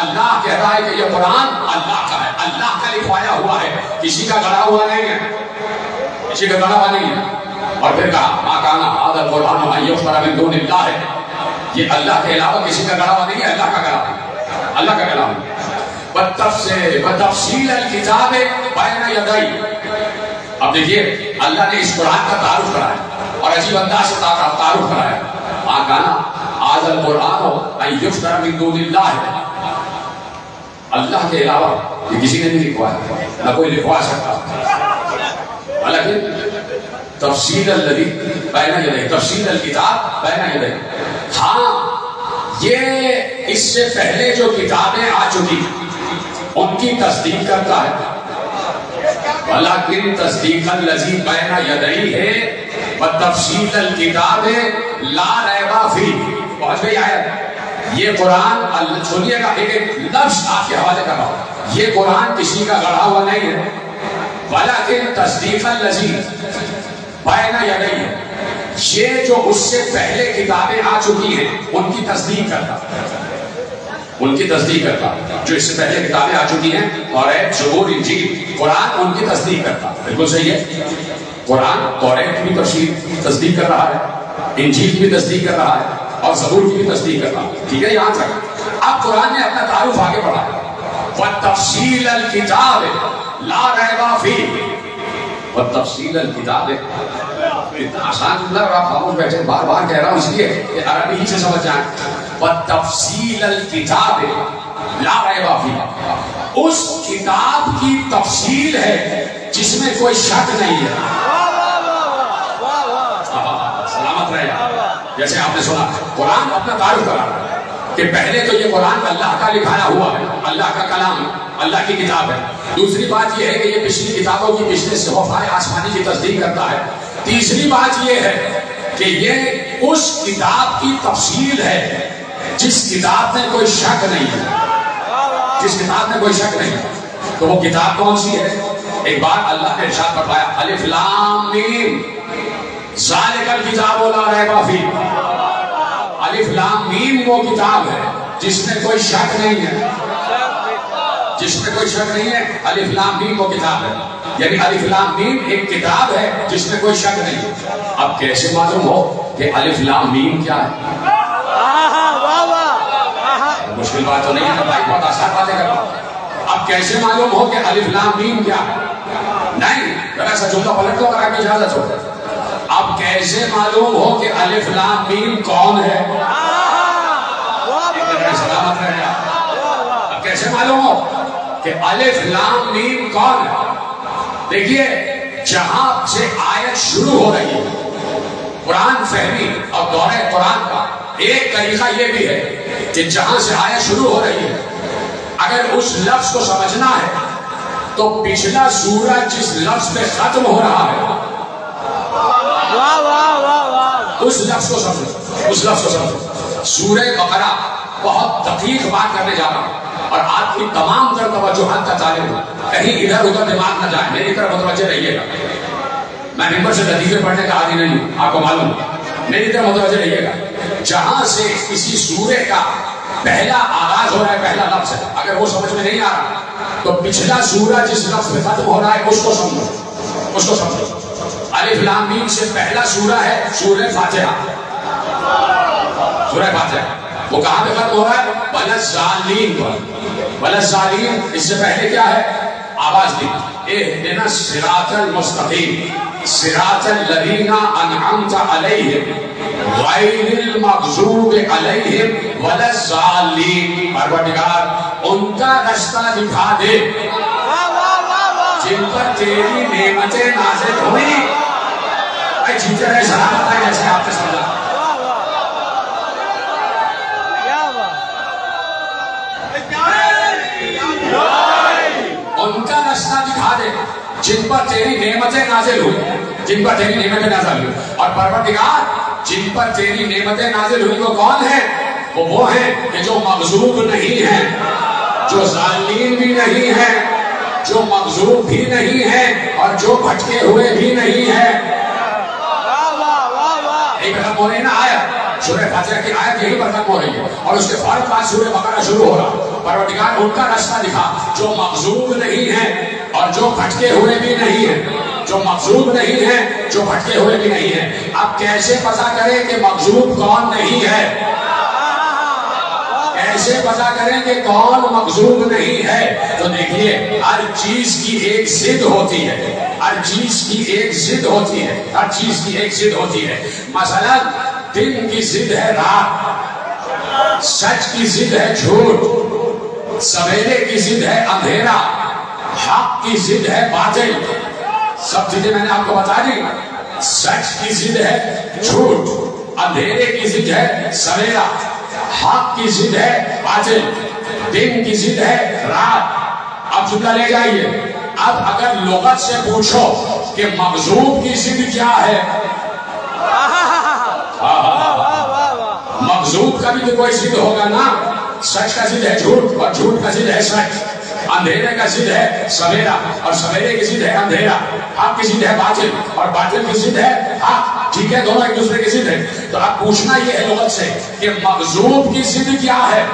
اللہ کہتا ہے کہ یہ قرآن اللہ کا ہے، اللہ کا لکھوایا ہوا ہے، کسی کا گڑھا ہوا نہیں ہے، کسی کا گڑھا ہوا نہیں ہے۔ اور پھر کہا ما کانا ھذا القرآن ان یفتر من دون اللہ ہے، یہ اللہ کے علاوہ کسی کا گڑھا ہوا نہیں ہے، اللہ کا گڑھا ہے، اللہ کا کلام ہے۔ وتفصیل الکتاب بین یدیہ۔ اب دیکھیے اللہ نے اس قرآن کا تعارف کرایا اور عجیب انداز سے تعارف کرایا۔ ما کانا ھذا القرآن ان یفتر من دون اللہ، اللہ کے علاوہ یہ کسی نے نہیں لکھوایا، نہ کوئی لکھوا سکتا۔ حالانکہ تفصیل الذی بین یدیہ، تفصیل الکتاب بین یدیہ، ہاں یہ اس سے پہلے جو کتابیں آ چکی ان کی تصدیق کرتا ہے، ولیکن تصدیق الذی بین یدیہ وتفصیل الکتاب لا ریب فیہ۔ پہنچ گئی آیت۔ یہ قرآن سنیے گا، ایک لفظ آپ کے حوالے کر رہا ہوں، یہ قرآن کسی کا گڑھا ہوا نہیں ہے، ولیکن تصدیق الذی بین یدیہ، یہ جو اس سے پہلے کتابیں آ چکی ہیں ان کی تصدیق کرتا، ان کی تصدیق کرتا، جو اس سے پہلے کتابیں آ چکی ہیں، توریت، زبور، انجیل، قرآن ان کی تصدیق کرتا۔ بالکل صحیح ہے، قرآن توریت کی بھی تصدیق کر رہا ہے، انجیل کی بھی تصدیق کر رہا ہے اور زبور کی بھی تصدیق کرتا۔ ٹھیک ہے، یہاں تک۔ اب قرآن نے اپنا تعارف آگے بڑھا، وتفصیل الکتاب لا ریب فیہ، وتفصیل الکتاب۔ اتنا آسان نہیں، اور آپ خاموش بیٹھے، بار بار کہہ رہا ہوں اس لیے کہ عربی ہی سے سمجھ جائیں۔ وتفصیل الکتاب لا ریب فیہ، اس کتاب کی تفصیل ہے جس میں کوئی شک نہیں ہے۔ سلامت رہے، جیسے آپ نے سنا قرآن اپنا تعارف کرا رہا ہے کہ پہلے تو یہ قرآن اللہ کا لکھایا ہوا ہے، اللہ کا کلام ہے، اللہ کی کتاب ہے۔ دوسری بات یہ ہے کہ یہ پچھلی کتابوں کی، پچھلے صحائف آسمانی کی تصدیق کرتا ہے۔ تیسری بات یہ ہے کہ یہ اس کتاب کی تفصیل ہے جس کتاب میں کوئی شک نہیں ہے، جس کتاب میں کوئی شک نہیں ہے۔ تو وہ کتاب کون سی ہے؟ ایک بار اللہ نے ارشاد فرمایا الف لام میم ذالک الکتاب لا ریب فیہ، الف لام میم وہ کتاب ہے جس میں کوئی شک نہیں ہے، جس میں کوئی شک نہیں ہے۔ الف لام میم وہ کتاب ہے، یعنی الف لام میم ایک کتاب ہے جس میں کوئی شک نہیں ہے۔ اب کیسے معلوم ہو کہ الف لام میم کیا ہے؟ مشکل بات تو نہیں ہے، بھائی بہت آسان باتیں کر رہا ہوں۔ اب کیسے معلوم ہو کہ الف لام میم کیا ہے؟ نہیں، ذرا سا جملہ پلٹ دو اگر آپ کی اجازت ہو۔ اب کیسے معلوم ہو کہ الف لام میم کون ہے؟ سلامت رہے آپ۔ اب کیسے معلوم ہو کہ الف لام میم کون ہے؟ دیکھیے، جہاں سے آیت شروع ہو رہی ہے، قرآن فہمی اور دورہ قرآن کا ایک طریقہ یہ بھی ہے کہ جہاں سے آیت شروع ہو رہی ہے، اگر اس لفظ کو سمجھنا ہے تو پچھلا سورج جس لفظ پہ ختم ہو رہا ہے اس لفظ کو سمجھو، اس لفظ کو سمجھو۔ سورہ بقرہ بہت دقیق بات کرنے جا رہا ہوں۔ اور آپ کی تمام تر توجہات کا طالب ہوں، کہیں ادھر ادھر دماغ نہ جائے، میری طرف متوجہ رہیے گا. میں ممبر سے لطیفے پڑھنے کا عادی نہیں ہوں، آپ کو معلوم ہے، میری طرف متوجہ رہیے گا. جہاں سے کسی سورے کا پہلا آغاز ہو رہا ہے، پہلا لفظ ہے، اگر وہ سمجھ میں نہیں آ رہا تو پچھلا سورہ جس لفظ میں ختم ہو رہا ہے اس کو سمجھو، اس کو سمجھو. الف لام میم سے پہلا سورہ ہے سورہ فاتحہ. سورہ فاتحہ وہ کہاں پہ ختم ہو رہا ہے؟ وَلَلضَّالِّينَ پر. وَلَلضَّالِّينَ اس سے پہلے کیا ہے؟ آواز دی اهدنا الصراط المستقیم صراط الذین انعمت علیہم غیر المغضوب علیہم ولا الضالین. پروردگار ان کا رستہ دکھا دے جن پر تیری نعمتیں نازل ہوئی. اے جیتے رہے سلام بتائیں جیسے آپ نے سمجھا. ان کا رستہ دکھا دے جن پر تیری نعمتیں نازل ہوئی، جن پر تیری نعمتیں نازل ہوئی. اور پروردگار جن پر تیری نعمتیں نازل ہوئی وہ کون ہیں؟ وہ ہیں کہ جو مغضوب نہیں ہیں، جو ظالمین بھی نہیں ہیں، جو مغضوب بھی نہیں ہیں، اور جو بھٹکے ہوئے بھی نہیں ہیں. ایک رقم ہو رہی نا آیت، سورہ فاتحہ کی آیت یہی پر ختم ہو رہی ہے اور اس کے فوراً بعد سورہ بقرہ شروع ہو رہا. پروردگار ان کا رستہ دکھا جو مغضوب نہیں ہیں اور جو بھٹکے ہوئے بھی نہیں ہیں، جو مغضوب نہیں ہیں، جو بھٹکے ہوئے بھی نہیں ہیں. اب کیسے پتہ کریں کہ مغضوب کون نہیں ہے؟ کیسے پتہ کریں کہ کون مغضوب نہیں ہے؟ تو دیکھیے ہر چیز کی ایک ضد ہوتی ہے، ہر چیز کی ایک ضد ہوتی ہے، ہر چیز کی ایک ضد ہوتی ہے. مثلا دن کی ضد ہے رات، سچ کی ضد ہے جھوٹ، سویرے کی ضد ہے اندھیرا، حق کی ضد ہے باطل. سب چیزیں میں نے آپ کو بتا دی. سچ کی ضد ہے جھوٹ، اندھیرے کی ضد ہے سویرا، حق کی ضد ہے باطل، دن کی ضد ہے رات. اب جملہ لے جائیے. اب اگر لغت سے پوچھو کہ مغضوب کی ضد کیا ہے، مغضوب کا بھی تو کوئی ضد ہوگا نا. سچ کا ضد ہے جھوٹ اور جھوٹ کا ضد ہے سچ، اندھیرے کا ضد ہے سویرا اور سویرے کی ضد ہے اندھیرا، حق کی ضد ہے باطل اور باطل کی ضد ہے حق. ٹھیک ہے، دونوں ایک دوسرے کی ضد ہے. تو اب پوچھنا یہ ہے لغت سے کہ مغضوب کی ضد کیا ہے.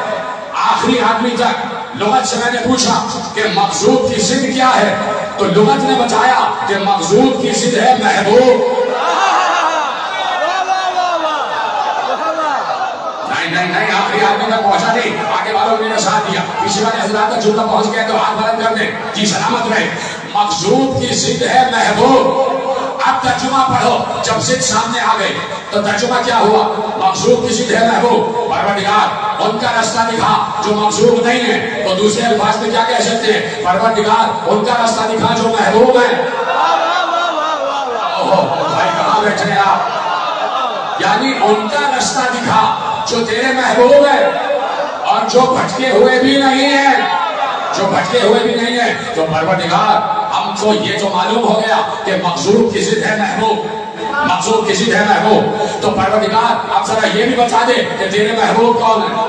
آخری آدمی تک لغت سے میں نے پوچھا کہ مغضوب کی ضد کیا ہے تو لغت نے بتایا کہ مغضوب کی ضد ہے محبوب. نہیں آخری آدمی تک پہنچا نہیں، آگے والوں نے میرا ساتھ دیا، پیچھے والے حضرات تک جملہ پہنچ گیا تو ہاتھ بلند کر دیں. جی سلامت رہے. مغضوب کی ضد ہے محبوب. اب ترجمہ پڑھو. جب ضد سامنے آ گئی تو ترجمہ کیا ہوا؟ مغضوب کی ضد ہے محبوب. پروردگار ان کا رستہ دکھا جو مغضوب نہیں ہے. تو دوسرے الفاظ میں کیا کہہ سکتے ہیں؟ پروردگار ان کا رستہ دکھا جو محبوب ہے. بھائی کہاں بیٹھے ہیں آپ؟ یعنی ان کا رستہ دکھا جو تیرے محبوب ہے اور جو بھٹکے ہوئے بھی نہیں ہیں، جو بھٹکے ہوئے بھی نہیں ہیں. تو پروردگار ہم کو یہ تو معلوم ہو گیا کہ مغضوب کی ضد ہے محبوب، مغضوب کی ضد ہے محبوب. تو پروردگار اب ذرا یہ بھی بتا دے کہ تیرے محبوب کون ہے،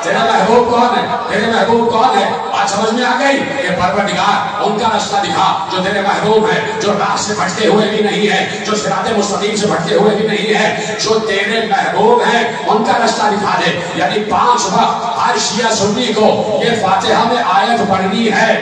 تیرا محبوب کون ہے، تیرے محبوب کون ہے. بات سمجھ میں آ گئی کہ پروردگار ان کا رستہ دکھا جو تیرے محبوب ہے، جو راہ سے بھٹکے ہوئے بھی نہیں ہے، جو صراط مستقیم سے بھٹکے ہوئے بھی نہیں ہے، جو تیرے محبوب ہیں ان کا رستہ دکھا دے. یعنی 5 وقت ہر شیعہ سنی کو یہ فاتحہ میں آیت پڑھنی ہے.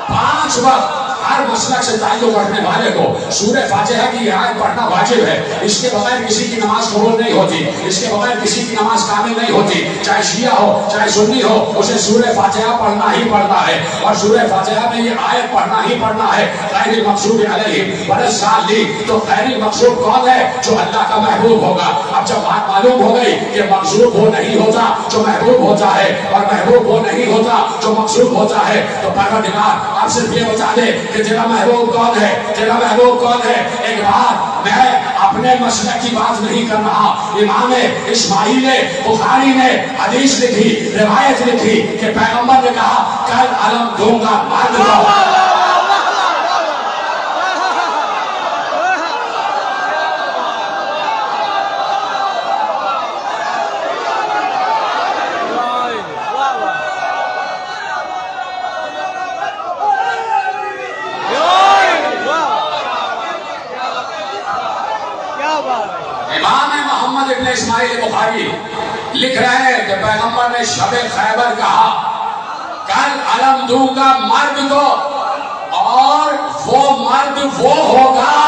5 وقت ہر مسلک سے تعلق رکھنے والے کو سورہ فاتحہ کی آیت پڑھنا واجب ہے. اس کے بغیر کسی کی نماز قبول نہیں ہوتی، اس کے بغیر کسی کی نماز کامل نہیں ہوتی. چاہے شیعہ ہو چاہے سنی ہو، اسے سورہ فاتحہ پڑھنا ہی پڑھنا ہے. اور سورہ فاتحہ میں یہ آیت پڑھنا ہی پڑھنا ہے. غیر المغضوب علیہم ولا الضالین. تو غیر المغضوب کون ہے؟ جو اللہ کا محبوب ہوگا. اب جب بات معلوم ہو گئی کہ مغضوب وہ نہیں ہوتا جو محبوب ہوتا ہے اور محبوب وہ نہیں ہوتا جو مغضوب ہوتا ہے، تو پروردگار آپ صرف یہ بتا دے کہ تیرا محبوب کون ہے، تیرا محبوب کون ہے. ایک بات میں اپنے مسلک کی بات نہیں کر رہا. امام اسماعیل بخاری نے حدیث لکھی، روایت لکھی کہ پیغمبر نے کہا کل علم دوں گا مرد کو. اسماعیل بخاری لکھ رہے ہیں کہ پیغمبر نے شب خیبر کہا کل علم دوں گا مرد کو، اور وہ مرد وہ ہوگا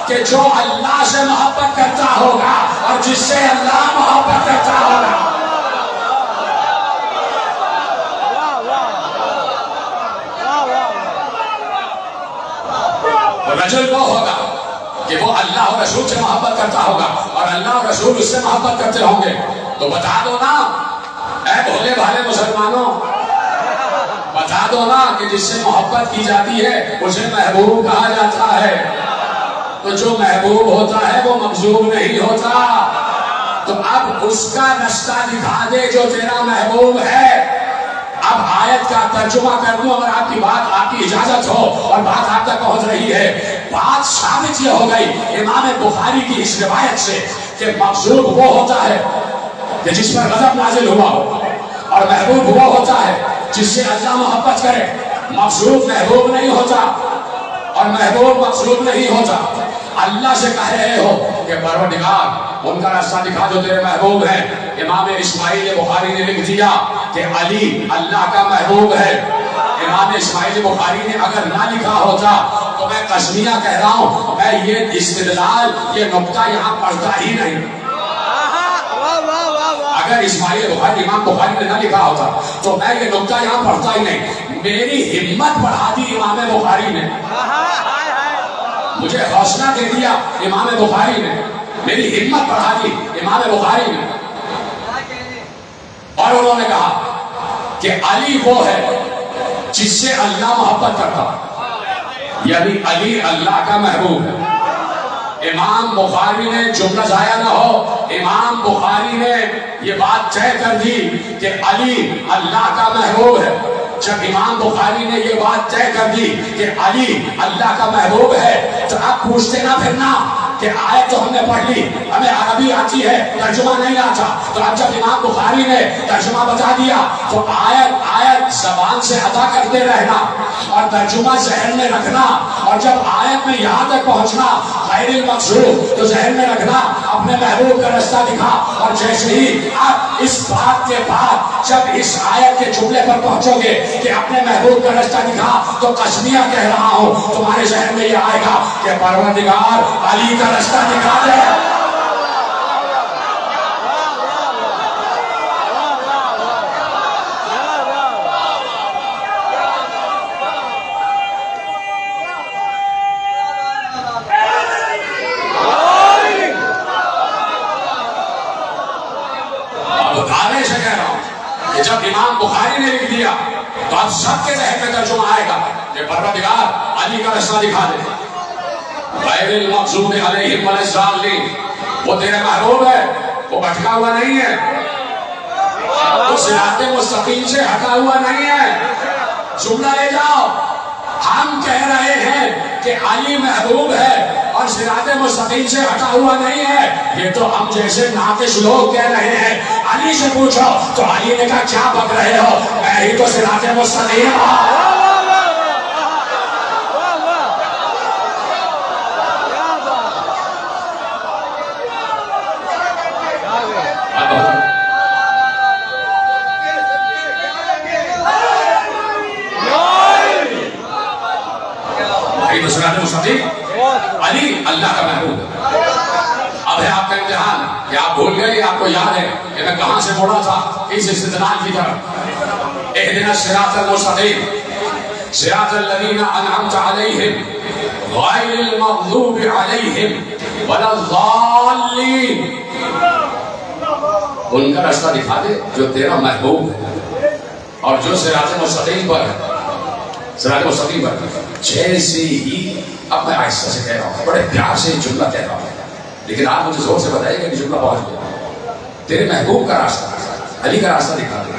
کہ جو اللہ سے محبت کرتا ہوگا اور جس سے اللہ محبت کرتا ہوگا. رجل وہ ہوگا کہ وہ اللہ اور رسول سے محبت کرتا ہوگا اور اللہ اور رسول اس سے محبت کرتے ہوں گے. تو بتا دو نا اے بھولے بھالے مسلمانوں، بتا دو نا کہ جس سے محبت کی جاتی ہے اسے محبوب کہا جاتا ہے. تو جو محبوب ہوتا ہے وہ مغضوب نہیں ہوتا. تو اب اس کا رستہ دکھا دے جو تیرا محبوب ہے. اب آیت کا ترجمہ کر دوں اگر آپ کی بات، آپ کی اجازت ہو اور بات آپ تک پہنچ رہی ہے. بات ثابت یہ ہو گئی امام بخاری کی اس روایت سے کہ مغضوب وہ ہوتا ہے کہ جس پر غضب نازل ہوا ہو، اور محبوب وہ ہوتا ہے جس سے اللہ محبت کرے. مغضوب محبوب نہیں ہوتا اور محبوب مغضوب نہیں ہوتا. اللہ سے کہہ رہے ہو کہ پروردگار ان کا راستہ دکھا جو تیرے محبوب ہیں. امام اسماعیل بخاری نے لکھ دیا کہ علی اللہ کا محبوب ہے. امام اسماعیل بخاری نے اگر نہ لکھا ہوتا تو میں قسمیہ کہہ رہا ہوں میں یہ استدلال، یہ نقطہ یہاں پڑھتا ہی نہیں. اگر اسماعیل بخاری، امام بخاری نے نہ لکھا ہوتا تو میں یہ نقطہ یہاں پڑھتا ہی نہیں. میری ہمت بڑھا دی امام بخاری نے، مجھے حوصلہ دے دیا امام بخاری نے، میری ہمت بڑھا دی امام بخاری نے. اور انہوں نے کہا کہ علی وہ ہے جس سے اللہ محبت کرتا، یعنی علی اللہ کا محبوب ہے. امام بخاری نے جملہ ضائع نہ ہو، امام بخاری نے یہ بات طے کر دی کہ علی اللہ کا محبوب ہے. جب امام بخاری نے یہ بات طے کر دی کہ علی اللہ کا محبوب ہے تو اب پوچھتے نہ پھرنا کہ آیت تو ہم نے پڑھ لی، ہمیں عربی آتی ہے ترجمہ نہیں آتا. تو اب جب امام بخاری نے ترجمہ بتا دیا تو آیت زبان سے ادا کرتے رہنا اور ترجمہ ذہن میں رکھنا، اور جب آیت میں یہاں تک پہنچنا غیر المقصود تو ذہن میں رکھنا اپنے محبوب کا رستہ دکھا. اور جیسے ہی آپ اس بات کے بعد جب اس آیت کے جملے پر پہنچو گے کہ اپنے محبوب کا رستہ دکھا تو قسمیہ کہہ رہا ہوں تمہارے ذہن میں یہ آئے گا کہ پروردگار علی کا رستہ دکھا دے. بتانے سے کہہ رہا ہوں کہ جب امام بخاری نے لکھ دیا تو آپ سب کے ذہن میں ترجمہ آئے گا کہ پروردگار علی کا رستہ دکھا دے. غیر المغضوب علیہم ولا الضالین، وہ تیرے محبوب ہے، وہ بھٹکا ہوا نہیں ہے، وہ صراط مستقیم سے ہٹا ہوا نہیں ہے. جملہ لے جاؤ، ہم کہہ رہے ہیں کہ علی محبوب ہے اور صراط مستقیم سے ہٹا ہوا نہیں ہے. یہ تو ہم جیسے ناقص لوگ کہہ رہے ہیں. علی سے پوچھو تو علی نے کہا کیا بک رہے ہو، میں ہی تو صراط مستقیم ہوں. علی اللہ کا محبوب ہے. اب ہے آپ کا امتحان کہ آپ بھول گئے، آپ کو یاد ہے کہ میں کہاں سے بولا تھا اس استدلال کی طرف. اہدنا الصراط المستقیم صراط الذین انعمت علیہم غیر المغضوب علیہم ولا الضالین. ان کا راستہ دکھا دے جو تیرا محبوب ہے اور جو صراط مستقیم پر ہے. صراط مستقیم پر جیسے ہی، اب میں آہستہ سے کہہ رہا ہوں، بڑے پیار سے جملہ کہہ رہا ہوں لیکن آپ مجھے زور سے بتائیے کہ جملہ پہنچ گیا. تیرے محبوب کا راستہ، علی کا راستہ دکھا دے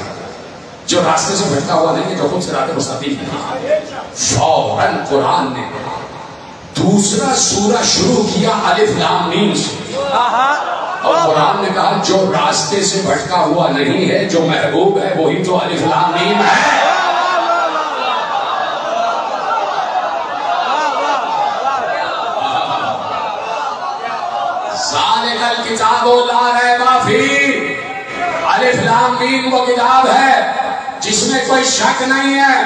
جو راستے سے بھٹکا ہوا نہیں ہے، جو خود صراط مستقیم ہے. فوراً قرآن نے دوسرا سورہ شروع کیا الف لام میم سے، اور قرآن نے کہا جو راستے سے بھٹکا ہوا نہیں ہے، جو محبوب ہے وہی تو الف لام میم ہے. ذالک الکتاب لا امین وہ کتاب ہے جس میں کوئی شک نہیں ہے.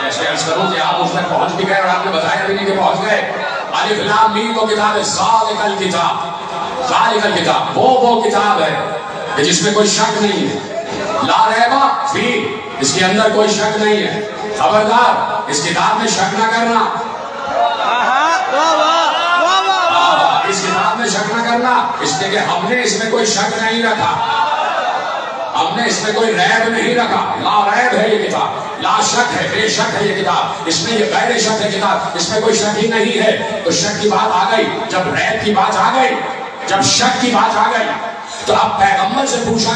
ایسے عرض کروں کہ آپ اس تک پہنچ بھی گئے اور آپ نے بتایا بھی نہیں کہ پہنچ گئے. الف لام میم وہ کتاب ہے، ذالک الکتاب، ذالک الکتاب وہ کتاب ہے کہ جس میں کوئی شک نہیں ہے. لا ریب فی، اس کے اندر کوئی شک نہیں ہے. خبردار اس کتاب میں شک نہ کرنا، اس کتاب میں شک نہ کرنا، اس لیے کہ ہم نے اس میں کوئی شک نہیں رکھا، ہم نے اس میں کوئی ریب نہیں رکھا. لا ریب ہے یہ کتاب، لا شک ہے، بے شک ہے یہ کتاب، اس میں یہ غیر شک ہے کتاب، اس میں کوئی شک ہی نہیں ہے. تو شک کی بات آ گئی، جب ریب کی بات آ گئی، جب شک کی بات آ گئی، تو اب پیغمبر سے پوچھا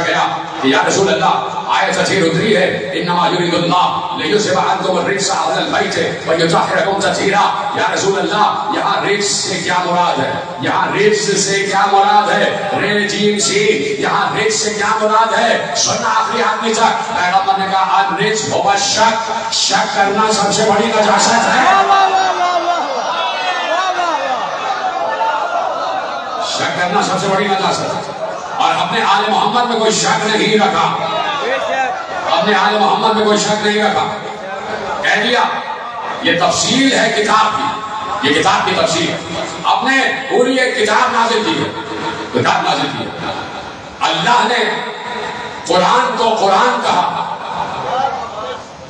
گیا کہ یا رسول اللہ آیت تفسیر اتری ہے انما یرید اللہ لیذھب عنکم الرجس اہل البیت ویطہرکم تطہیرا. یا رسول اللہ یہاں رجس سے کیا مراد ہے؟ یہاں رجس سے کیا مراد ہے؟ رجیم سی، یہاں رجس سے کیا مراد ہے؟ سننا آخری آدمی تک. پیغمبر نے کہا الرجس هو الشک، شک کرنا سب سے بڑی نجاست ہے. شک کرنا سب سے بڑی نجاست ہے. اور ہم نے آل محمد میں کوئی شک نہیں رکھا، ہم نے آل محمد میں کوئی شک نہیں رکھا. کہہ دیا یہ تفصیل ہے کتاب کی، یہ کتاب کی تفصیل ہے. ہم نے پوری ایک کتاب نازل کی ہے، کتاب نازل کی ہے. اللہ نے قرآن کو قرآن کہا،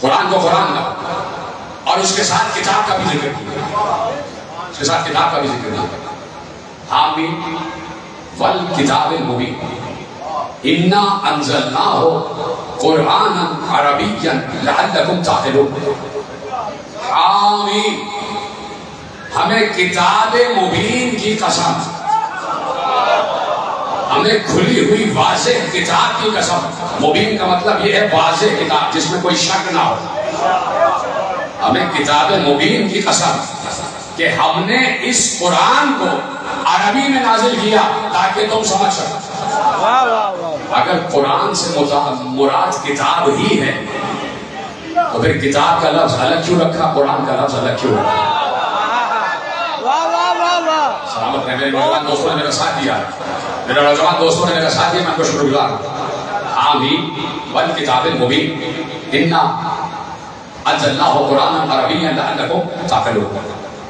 قرآن کو قرآن کہا، اور اس کے ساتھ کتاب کا بھی ذکر کیا، اس کے ساتھ کتاب کا بھی ذکر کیا. حامیم والکتاب المبین انا انزلناہ قرآنا عربیا لعلکم تعقلون. حامیم، ہمیں کتاب مبین کی قسم، ہمیں کھلی ہوئی واضح کتاب کی قسم. مبین کا مطلب یہ ہے واضح کتاب جس میں کوئی شک نہ ہو. ہمیں کتاب مبین کی قسم کہ ہم نے اس قرآن کو عربی میں نازل کیا تاکہ تم سمجھ سکو. اگر قرآن سے مراد کتاب ہی ہے تو پھر کتاب کا لفظ الگ کیوں رکھا، قرآن کا لفظ الگ کیوں رکھا؟ سلامت ہے. میرے نوجوان دوستوں نے میرا ساتھ دیا، میرے نوجوان دوستوں نے میرا ساتھ دیا، میں ان کو شکر گزار ہوں. آمین والکتاب المبین انا انزلناہ قرآنا عربیا لعلکم تعقلون.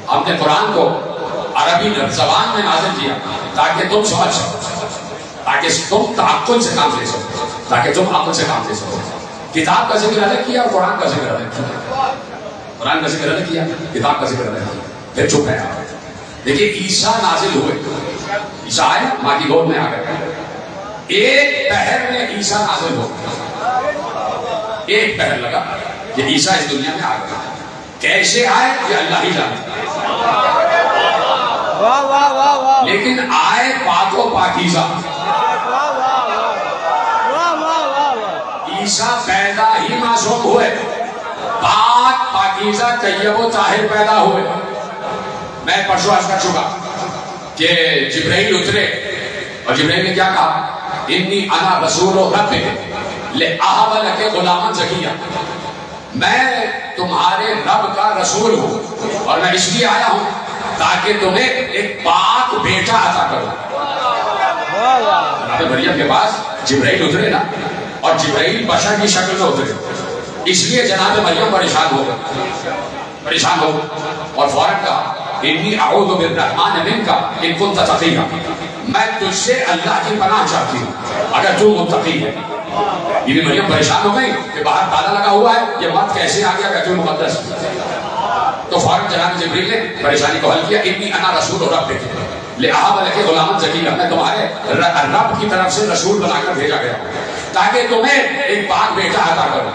ہم نے قرآن کو عربی زبان میں نازل کیا تاکہ تم سمجھ سکو، تاکہ تم تعقل سے کام لے سکو، تاکہ تم عقل سے کام لے سکو. کتاب کا ذکر الگ کیا اور قرآن کا ذکر الگ کیا. قرآن کا ذکر الگ کیا، کتاب کا ذکر الگ کیا. پھر چپ ہے آپ. دیکھیے عیسیٰ نازل ہوئے، عیسیٰ آئے ماں کی گود میں آ گئے. ایک پہر میں عیسیٰ نازل ہو، ایک پہر لگا کہ عیسیٰ اس دنیا میں آ گئے. کیسے آئے یہ اللہ ہی جانتا، لیکن آئے پاک و پاکیزہ. عیسیٰ پیدا ہی معصوم ہوئے، پاک پاکیزہ طیب و طاہر پیدا ہوئے. میں پرسوں عرض کر چکا کہ جبرائیل اترے اور جبرائیل نے کیا کہا، انی انا رسول ربک لأہب لک غلاما زکیا. میں تمہارے رب کا رسول ہوں اور میں اس لیے آیا ہوں تاکہ تمہیں ایک پاک بیٹا عطا کروں. جناب مریم کے پاس جبرائیل اترے نا، اور جبرائیل بشر کی شکل میں اترے، اس لیے جناب مریم پریشان ہو گئے اور فوراً کہا انی اعوذ بالرحمن منک ان کنت تقیا. میں تجھ سے اللہ کی پناہ چاہتی ہوں اگر تو متقی ہے. یہ بھی مریم پریشان ہو گئی کہ باہر تالا لگا ہوا ہے، یہ مت کیسے آ گیا بیت المقدس. تو فوراً جناب جبریل نے پریشانی کو حل کیا. انی انا رسول ربک لأہب لک غلاما زکیا. میں تمہارے رب کی طرف سے رسول بنا کر بھیجا گیا تاکہ تمہیں ایک پاک بیٹا عطا کروں،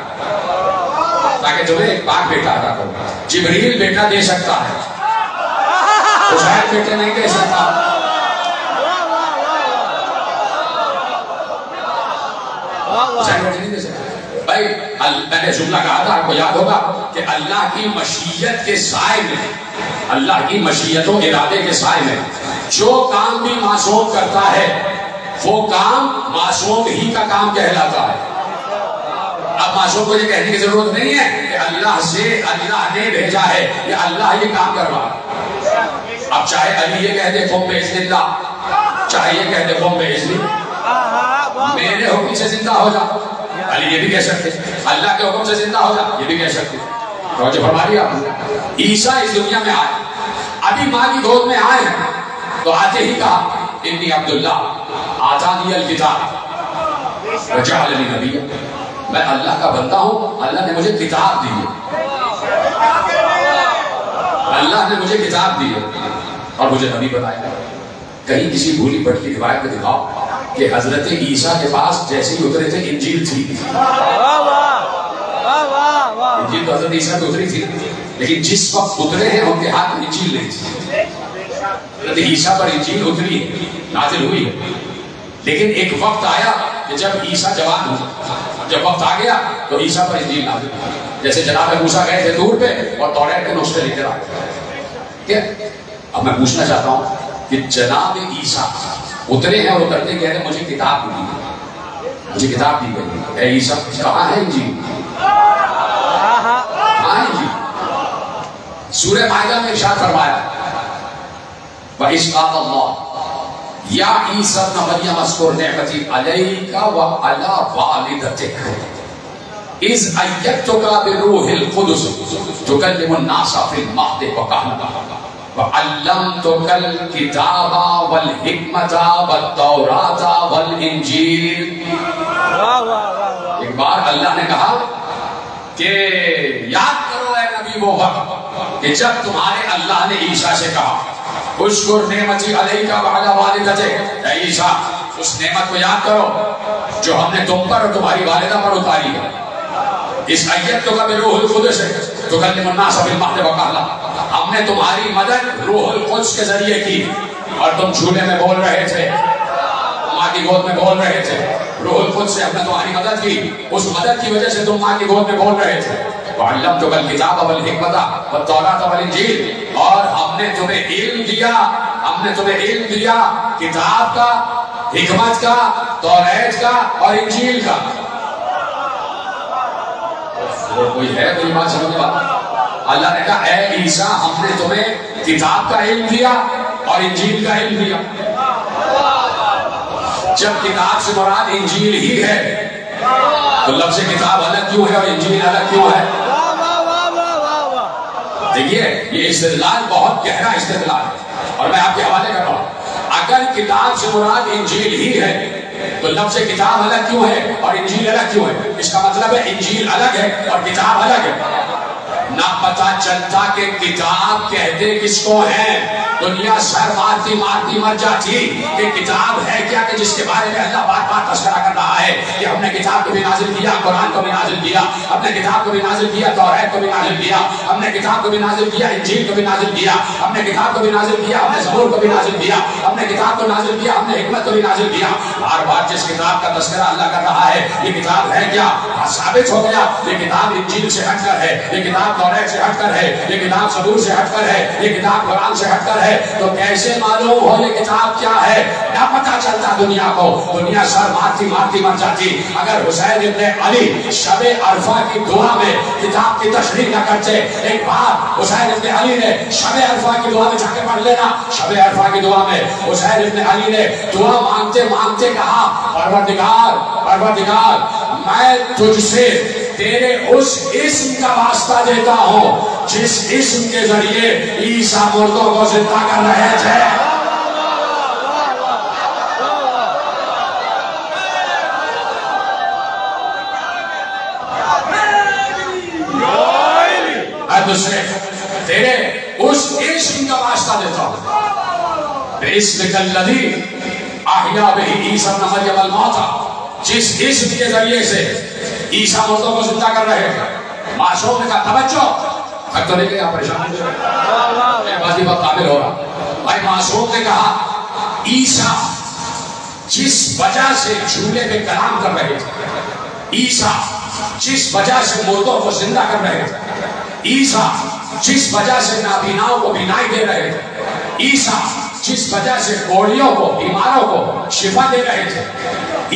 تاکہ تمہیں ایک پاک بیٹا عطا کروں. جبریل بیٹا دے سکتا ہے، حسین بیٹے نہیں دے سکتا. حسین بیٹے نہیں دے سکتا. بھائی میں نے جملہ کہا تھا، آپ کو یاد ہوگا کہ اللہ کی مشیت کے سائے میں، اللہ کی مشیت و ارادے کے سائے میں جو کام بھی معصوم کرتا ہے وہ کام معصوم ہی کا کام کہلاتا ہے. اب معصوم کو یہ کہنے کی ضرورت نہیں ہے کہ اللہ سے اللہ نے بھیجا ہے یا اللہ یہ کام کروا. اب چاہے علی یہ کہہ دے قم بإذن اللہ، چاہے یہ کہہ دے قم بإذن، میرے حکم سے زندہ ہو جا، علی یہ بھی کہہ سکتے، اللہ کے حکم سے زندہ ہو جا یہ بھی کہہ سکتے. توجہ فرما رہی آپ؟ عیسیٰ اس دنیا میں آئے، ابھی ماں کی گود میں آئے ہیں تو آتے ہی کہا انی عبداللہ آتانی الکتاب وجعلنی نبیا، میں اللہ کا بندہ ہوں، اللہ نے مجھے کتاب دی ہے، اللہ نے مجھے کتاب دی ہے اور مجھے نبی بنایا. کہیں کسی بھولی بھٹکی روایت میں دکھاؤ کہ حضرت عیسیٰ کے پاس جیسے ہی اترے تھے انجیل تھی. انجیل تو حضرت عیسیٰ پہ اتری تھی، لیکن جس وقت اترے ہیں ان کے ہاتھ میں انجیل نہیں تھی. حضرت عیسیٰ پر انجیل اتری نازل ہوئی ہے، لیکن ایک وقت آیا کہ جب عیسیٰ جوان ہوا، جب وقت آ گیا تو عیسیٰ پر انجیل نازل ہوئی. جیسے جناب موسیٰ گئے تھے دور پہ اور توریت کے نسخے لے کر آئے. اب میں پوچھنا چاہتا ہوں کہ جناب عیسیٰ اترے ہیں اور اترتے کہہ رہے مجھے کتاب دی گئی، مجھے کتاب دی گئی. اے عیسیٰ کہاں ہے انجیل؟ کہاں ہے انجیل؟ سورہ مائدہ میں ارشاد فرمایا وَإِذْ قَالَ اللَّهُ يَا عِيسَى ابْنَ مَرْيَمَ اذْكُرْ نِعْمَتِي عَلَيْكَ وَعَلَى وَالِدَتِكَ إِذْ أَيَّدْتُكَ بِالرُّوحِ الْقُدُسِ تُكَلِّمُ النَّاسَ فِي الْمَهْدِ وَكَهْلًا وَعَلَّمْتُكَ الْكِتَابَ وَالْحِكْمَةَ وَالتَّوْرَاةَ وَالْإِنْجِيلَ. ایک بار اللہ نے کہا کہ یاد کرو اے نبی وہ وقت کہ جب تمہارے اللہ نے عیسیٰ سے کہا اذکر نعمتی علیک وعلی والدتک، اے عیسیٰ اس نعمت کو یاد کرو جو ہم نے تم پر اور تمہاری والدہ پر اتاری ہے. اس ایتک بروح القدس تکلم الناس بالمہد وکہلا، ہم نے تمہاری مدد روح القدس کے ذریعے کی اور تم جھولے میں بول رہے تھے، ماں کی گود میں بول رہے تھے. روح القدس سے ہم نے تمہاری مدد کی، اس مدد کی وجہ سے تم ماں کی گود میں بول رہے تھے. وعلمتک الکتاب والحکمۃ والتوراۃ والانجیل، اور ہم نے تمہیں علم دیا، ہم نے تمہیں علم دیا کتاب کا، حکمت کا، توریت کا اور انجیل کا. کوئی ہے میری بات سمجھنے والا؟ اللہ نے کہا اے عیسیٰ ہم نے تمہیں کتاب کا علم دیا اور انجیل کا علم دیا. جب کتاب سے مراد انجیل ہی ہے تو لفظ کتاب الگ کیوں ہے اور انجیل الگ کیوں ہے؟ دیکھیے یہ استدلال بہت گہرا استدلال ہے اور میں آپ کے حوالے کر رہا ہوں. اگر کتاب سے مراد انجیل ہی ہے تو لفظ کتاب الگ کیوں ہے اور انجیل الگ کیوں ہے؟ اس کا مطلب ہے انجیل الگ ہے اور کتاب الگ ہے. نہ پتا چلتا کہ کتاب کہتے کس کو ہیں. دنیا سر مارتی مارتی مر جاتی کہ کتاب ہے کیا کہ جس کے بارے میں اللہ بار بار تذکرہ کر رہا ہے کہ ہم نے کتاب کو بھی نازل کیا، قرآن کو بھی نازل کیا، ہم نے کتاب کو بھی نازل کیا، توریت کو بھی نازل کیا، ہم نے کتاب کو بھی نازل کیا، انجیل کو بھی نازل کیا، ہم نے کتاب کو بھی نازل کیا، ہم نے زبور کو بھی نازل کیا، ہم نے کتاب کو نازل کیا، ہم نے حکمت کو بھی نازل کیا. بار بار جس کتاب کا تذکرہ اللہ کر رہا ہے یہ کتاب ہے کیا؟ ثابت ہو گیا یہ کتاب انجیل سے ہٹ کر ہے، یہ کتاب توریت سے ہٹ کر ہے، یہ کتاب زبور سے ہٹ کر ہے، یہ کتاب قرآن سے ہٹ کر ہے. تو کیسے معلوم ہو یہ کتاب کیا ہے؟ نہ پتا چلتا دنیا کو. دنیا سر مارتی مارتی مر جاتی اگر حسین ابن علی شب عرفہ کی دعا میں کتاب کی تشریح نہ کرتے. ایک بار حسین ابن علی نے شب عرفہ کی دعا میں جا کے پڑھ لینا. شب عرفہ کی دعا میں حسین ابن علی نے دعا مانگتے مانگتے کہا پروردگار پروردگار میں تجھ سے تیرے اس اسم کا واسطہ دیتا ہوں جس اسم کے ذریعے عیسیٰ مردوں کو زندہ کر رہے تھے. میں دوسرے تیرے اس اسم کا واسطہ دیتا ہوں بِاسْمِكَ الَّذِي أَحْيَا بِهِ عِيسَى ابْنَ مَرْيَمَ الْمَوْتَى، جس اسم کے ذریعے سے عیسیٰ مردوں کو زندہ کر رہے تھے. معصوم نے کہا توجہ تھک تو نہیں گیا، پریشان بازی بات قابل ہو رہا. بھائی معصوم نے کہا عیسیٰ جس وجہ سے جھولے میں کلام کر رہے تھے، عیسیٰ جس وجہ سے مردوں کو زندہ کر رہے تھے، عیسیٰ جس وجہ سے نابیناؤں کو بینائی دے رہے تھے، عیسیٰ جس وجہ سے کوڑیوں کو بیماروں کو شفا دے رہے تھے،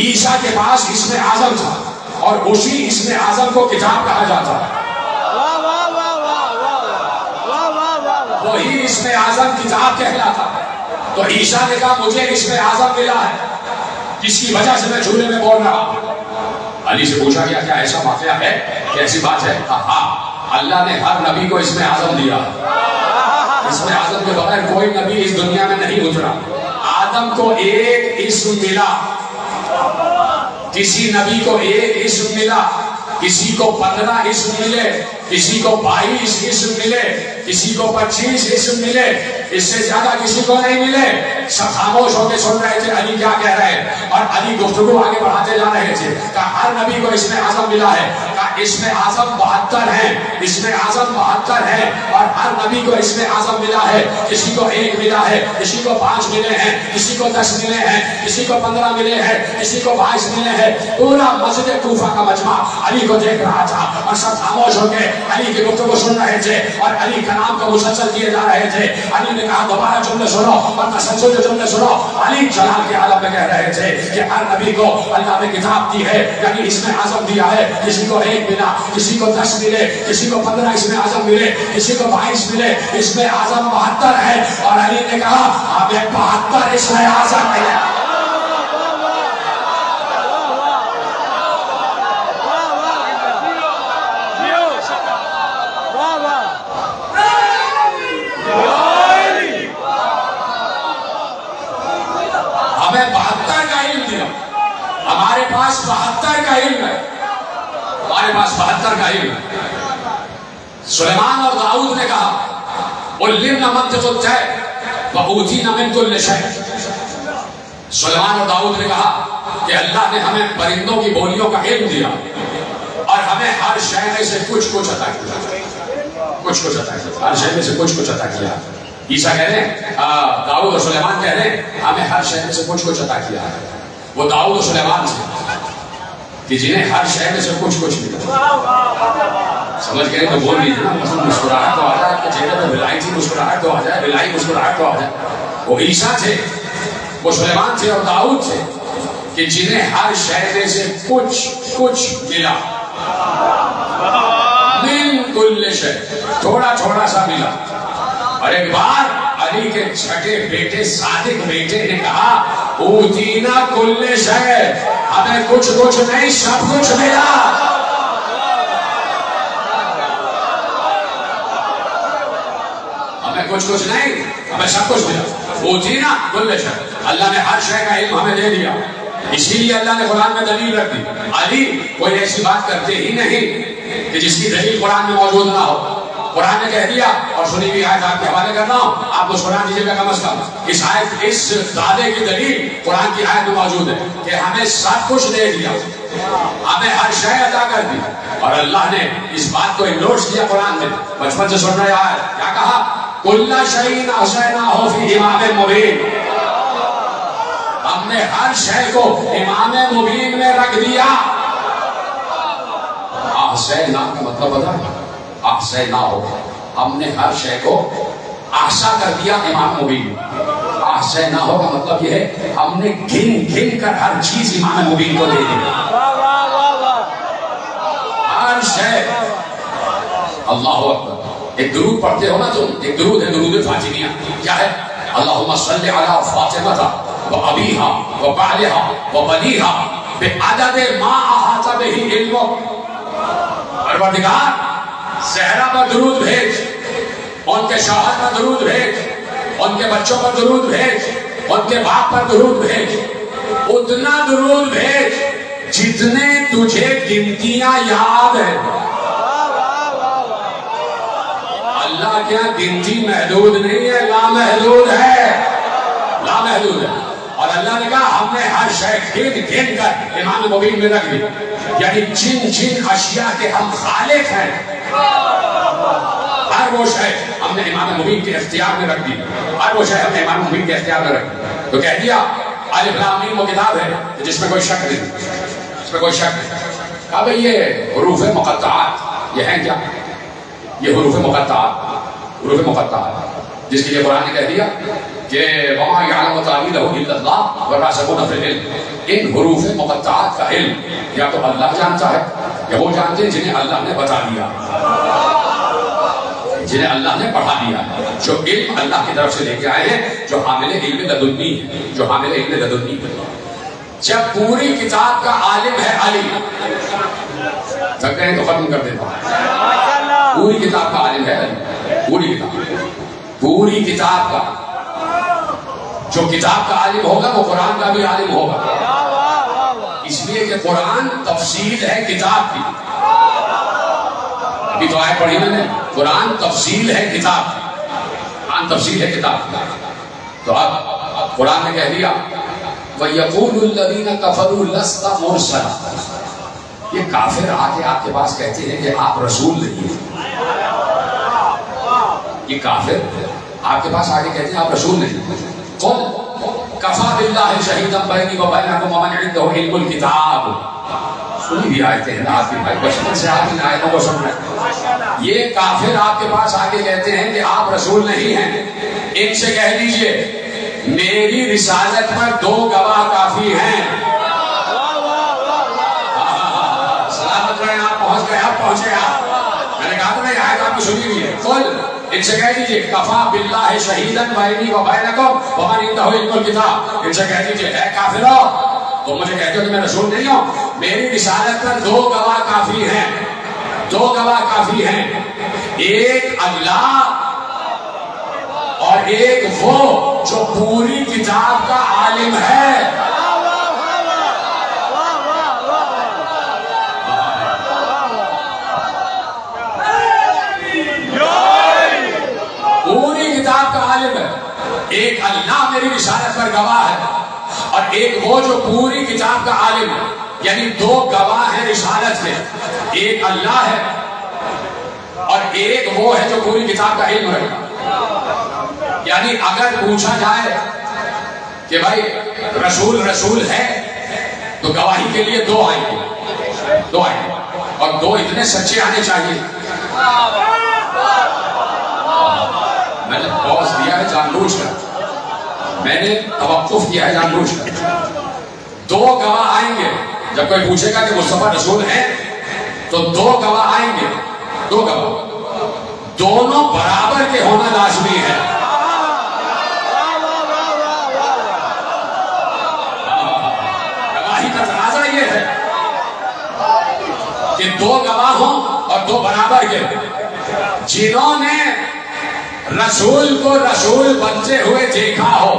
عیسیٰ کے پاس اسم اعظم تھا اور اسی اسم اعظم کو کتاب کہا جاتا ہے. وہی اسم اعظم کتاب کہلاتا ہے. تو عیسیٰ نے کہا مجھے اسم اعظم ملا ہے جس کی وجہ سے میں جھولے میں بول رہا ہوں. علی سے پوچھا گیا کیا ایسا واقعہ ہے کہ ایسی بات ہے؟ ہاں، اللہ نے ہر نبی کو اسم اعظم دیا. اسم اعظم کے بغیر کوئی نبی اس دنیا میں نہیں اترا. آدم کو ایک اسم ملا، کسی نبی کو ایک اسم ملا، کسی کو 15 اسم ملے، کسی کو 22 اسم ملے، کسی کو 25 اسم ملے، اس سے زیادہ کسی کو نہیں ملے. سب خاموش ہو کے سن رہے تھے علی کیا کہہ رہے ہیں، اور علی گفتگو آگے بڑھاتے جا رہے تھے. کہا ہر نبی کو اسم اعظم ملا ہے. کہا اسم اعظم 72 ہیں، اسم اعظم 72 ہیں، اور ہر نبی کو اسم اعظم ملا ہے. کسی کو 1 ملا ہے، کسی کو 5 ملے ہیں، کسی کو 10 ملے ہیں، کسی کو 15 ملے ہیں، کسی کو 22 ملے ہیں. پورا مسجد کوفہ کا مجمع علی کو دیکھ رہا تھا، اور سب خاموش ہو کے علی کی گفتگو سن رہے تھے، اور علی کا نام کو مسلسل کیے جا رہے تھے. علی نے کہا دوبارہ جملے سنو، اور تسلسل کے جملے سنو. علی جلال کے عالم میں کہہ رہے تھے کہ ہر نبی کو اللہ نے کتاب دی ہے، یعنی اسم اعظم دیا ہے. کسی کو 1 ملا، کسی کو 10 ملے، کسی کو 15 اسم اعظم ملے، کسی کو 22 ملے. اسم اعظم 72 ہے، اور علی نے کہا ہمیں 72 اسم اعظم ملے. ہمارے پاس 72 کا علم ہے، ہمارے پاس 72 کا علم ہے. سلیمان اور داؤد نے کہا علمنا منطق الطیر وأوتینا من کل شیء. سلیمان اور داؤد نے کہا کہ اللہ نے ہمیں پرندوں کی بولیوں کا علم دیا، اور ہمیں ہر شے میں سے کچھ عطا کیا، کچھ عطا کیا، ہر شے میں سے کچھ عطا کیا. عیسیٰ کہہ رہے ہیں، داؤد اور سلیمان کہہ رہے ہیں ہمیں ہر شے میں سے کچھ عطا کیا ہے. وہ داؤد و سلیمان سے کہ جنہیں ہر شے میں سے کچھ ملا. سمجھ گئے تو بول لیجیے نا، مسکراہٹ تو آ جائے آپ کے چہرے پہ، بلائی تھی مسکراہٹ تو آ جائے، بلائی مسکراہٹ تو آ جائے. وہ عیسیٰ تھے، وہ سلیمان تھے، اور داؤد تھے کہ جنہیں ہر شے میں سے کچھ ملا. من کل شے، تھوڑا تھوڑا سا ملا. اور ایک بار علی کے چھٹے بیٹے صادق بیٹے نے کہا اوتینا کل شے، ہمیں کچھ نہیں سب کچھ ملا. ہمیں کچھ نہیں، ہمیں سب کچھ ملا. اوتینا کل شے، اللہ نے ہر شے کا علم ہمیں دے دیا. اسی لیے اللہ نے قرآن میں دلیل رکھ دی. علی کوئی ایسی بات کرتے ہی نہیں کہ جس کی دلیل قرآن میں موجود نہ ہو. قرآن نے کہہ دیا، اور سنی ہوئی آیت آپ کے حوالے کر رہا ہوں، آپ مسکرا دیجیے گا کم از کم. اس دعوے کی دلیل قرآن کی آیت میں موجود ہے کہ ہمیں سب کچھ دے دیا، ہمیں ہر شے عطا کر دی. اور اللہ نے اس بات کو انڈورس کیا قرآن میں. بچپن سے سن رہے آئے کیا کہا، کل شیء احصیناہ فی امام مبین. ہم نے ہر شے کو امام مبین میں رکھ دیا. احصیناہ کا مطلب بتا، احصینہ ہو، ہم نے ہر شے کو احصا کر دیا امام مبین. احصینہ ہو کا مطلب یہ ہے ہم نے گن کر ہر چیز امام مبین کو دے دی. ہر شے. اللہ اکبر. ایک درود پڑھتے ہو نا تم، ایک درود ہے درود فاطمیہ. کیا ہے؟ اللہم صلی علی فاطمہ و ابیہا و بعلہا و بنیہا بعدد ما احاط بہ علمک. پروردگار زہرا پر درود بھیج، ان کے شوہر پر درود بھیج، ان کے بچوں پر درود بھیج، ان کے باپ پر درود بھیج. اتنا درود بھیج جتنے تجھے گنتیاں یاد ہیں. اللہ کیا گنتی محدود نہیں ہے، لامحدود ہے، لامحدود ہے. اور اللہ نے کہا ہم نے ہر شے گن کر امام مبین میں رکھ دی. یعنی جن اشیاء کے ہم خالق ہیں، ہر وہ شے ہم نے امام مبین کے اختیار میں رکھ دی. ہر وہ شے ہم نے امام مبین کے اختیار میں رکھ دی. تو کہہ دیا الف لام میم وہ کتاب ہے جس میں کوئی شک نہیں، اس میں کوئی شک نہیں. کہا بھئی یہ حروف مقطعات یہ ہیں کیا؟ یہ حروف مقطعات جس کے لیے قرآن نے کہہ دیا کہ وَمَا يَعْلَمُ تَأْوِيلَهُ إِلَّا اللَّهُ وَالرَّاسِخُونَ فِي الْعِلْمِ. ان حروف مقطعات کا علم یا تو اللہ جانتا ہے یا وہ جانتے ہیں جنہیں اللہ نے بتا دیا، جنہیں اللہ نے پڑھا دیا، جو علم اللہ کی طرف سے لے کے آئے ہیں، جو حامل علم لدنی ہے، جو حامل علم لدنی ہے. جب پوری کتاب کا عالم ہے علی، کہیں تو ختم کر دیتا ہوں، پوری کتاب کا عالم ہے علی، پوری کتاب کا، جو کتاب کا عالم ہوگا وہ قرآن کا بھی عالم ہوگا، اس لیے کہ قرآن تفصیل ہے کتاب کی، ابھی تو آیت پڑھی میں نے، قرآن تفصیل ہے کتاب کی، قرآن تفصیل ہے کتاب کی، تو اب قرآن نے کہہ دیا وَيَقُولُ الَّذِينَ كَفَرُوا لَسْتَ مُرْسَلًا، یہ کافر آکے آپ کے پاس کہتے ہیں کہ آپ رسول نہیں ہیں، یہ کافر آپ کے پاس آکے کہتے ہیں آپ رسول نہیں ہیں، قُلْ كَفَى بِاللَّهِ شَهِيدًا بَيْنِي وَبَيْنَكُمْ وَمَنْ عِندَهُ عِلْمُ الْكِتَابِ، سنی بھی آیتیں ہیں آپ کی بھائی، بچپن سے آپ ان آیتوں کو سن رہے ہیں، یہ کافر آپ کے پاس آکے کہتے ہیں کہ آپ رسول نہیں ہیں، ان سے کہہ دیجئے میری رسالت پر 2 گواہ کافی ہیں، سلامت رہے آپ پہنچ گئے، آپ پہنچے آپ، میں نے کہا تھا میں یہ آیت آپ کی سنی ہوئی ہے، قل ان سے کہہ دیجئے کفا باللہ شہیداً بینی و بینکم ومن عنده علم الکتاب، ان سے کہہ دیجئے اے کافرو تو مجھے کہتے ہو کہ میں رسول نہیں ہوں، میری رسالت پر 2 گواہ کافی ہیں، 2 گواہ کافی ہیں، ایک اللہ اور ایک وہ جو پوری کتاب کا عالم ہے، پوری کتاب کا عالم ہے، ایک اللہ میری رسالت پر گواہ ہے اور ایک وہ جو پوری کتاب کا عالم ہے، یعنی 2 گواہ ہیں رسالت میں، ایک اللہ ہے اور ایک وہ ہے جو پوری کتاب کا علم رکھتا ہے، یعنی اگر پوچھا جائے کہ بھائی رسول ہے تو گواہی کے لیے 2 آئیں گے، اور 2 اتنے سچے آنے چاہیے، میں نے پوز دیا ہے جان بوجھ کر، میں نے توقف کیا ہے جان بوجھ کر، 2 گواہ آئیں گے، جب کوئی پوچھے گا کہ مصطفیٰ رسول ہے تو 2 گواہ آئیں گے، 2 گواہ، دونوں برابر کے ہونا لازمی ہے، گواہی کا تقاضا یہ ہے کہ 2 گواہ ہوں اور 2 برابر کے، جنہوں نے رسول کو رسول بنتے ہوئے دیکھا ہو،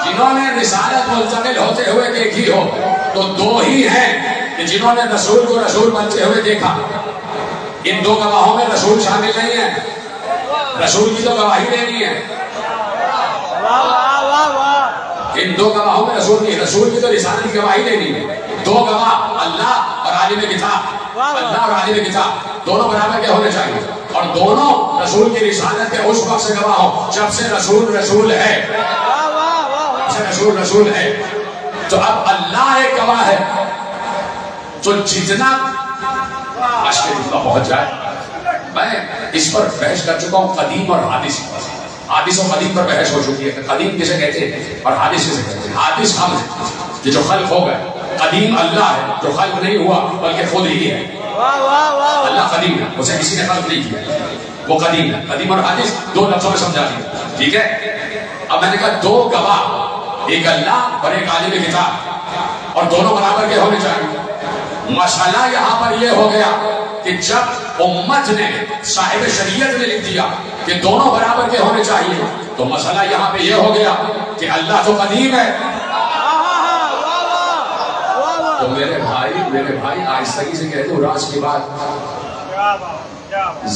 جنہوں نے رسالت منتقل ہوتے ہوئے دیکھی ہو، تو 2 ہی ہیں کہ جنہوں نے رسول کو رسول بنتے ہوئے دیکھا، ان 2 گواہوں میں رسول شامل نہیں ہے، رسول کی تو گواہی دینی ہے، ان 2 گواہوں میں رسول کی تو رسالت کی گواہی دینی ہے، 2 گواہ اللہ اور عالم کتاب، اللہ اور عالم کتاب دونوں برابر کے ہونے چاہیے، اور دونوں رسول کی رسالت کے اس وقت سے گواہ ہو جب سے رسول ہے، جب سے رسول ہے، تو اب اللہ ایک گواہ ہے، تو جتنا عشق جتنا پہنچ جائے، میں اس پر بحث کر چکا ہوں، قدیم اور حادث و قدیم پر بحث ہو چکی ہے کہ قدیم کسے کہتے ہیں اور حادث کسے کہتے ہیں، حادث ہم ہیں کہ جو خلق ہو گئے، قدیم اللہ ہے جو خلق نہیں ہوا بلکہ خود ہی ہے، اللہ قدیم ہے، اسے کسی نے خلق نہیں کیا، وہ قدیم ہے، قدیم اور حادث 2 لفظوں میں سمجھا دیا، ٹھیک ہے، اب میں نے کہا 2 گواہ، ایک اللہ اور ایک عالم کتاب، اور دونوں برابر کے ہونے چاہیے، مسئلہ یہاں پر یہ ہو گیا کہ جب امت نے صاحب شریعت نے لکھ دیا کہ دونوں برابر کے ہونے چاہیے، تو مسئلہ یہاں پہ یہ ہو گیا کہ اللہ تو قدیم ہے، تو میرے بھائی آہستگی سے کہتے ہو، راز کی بات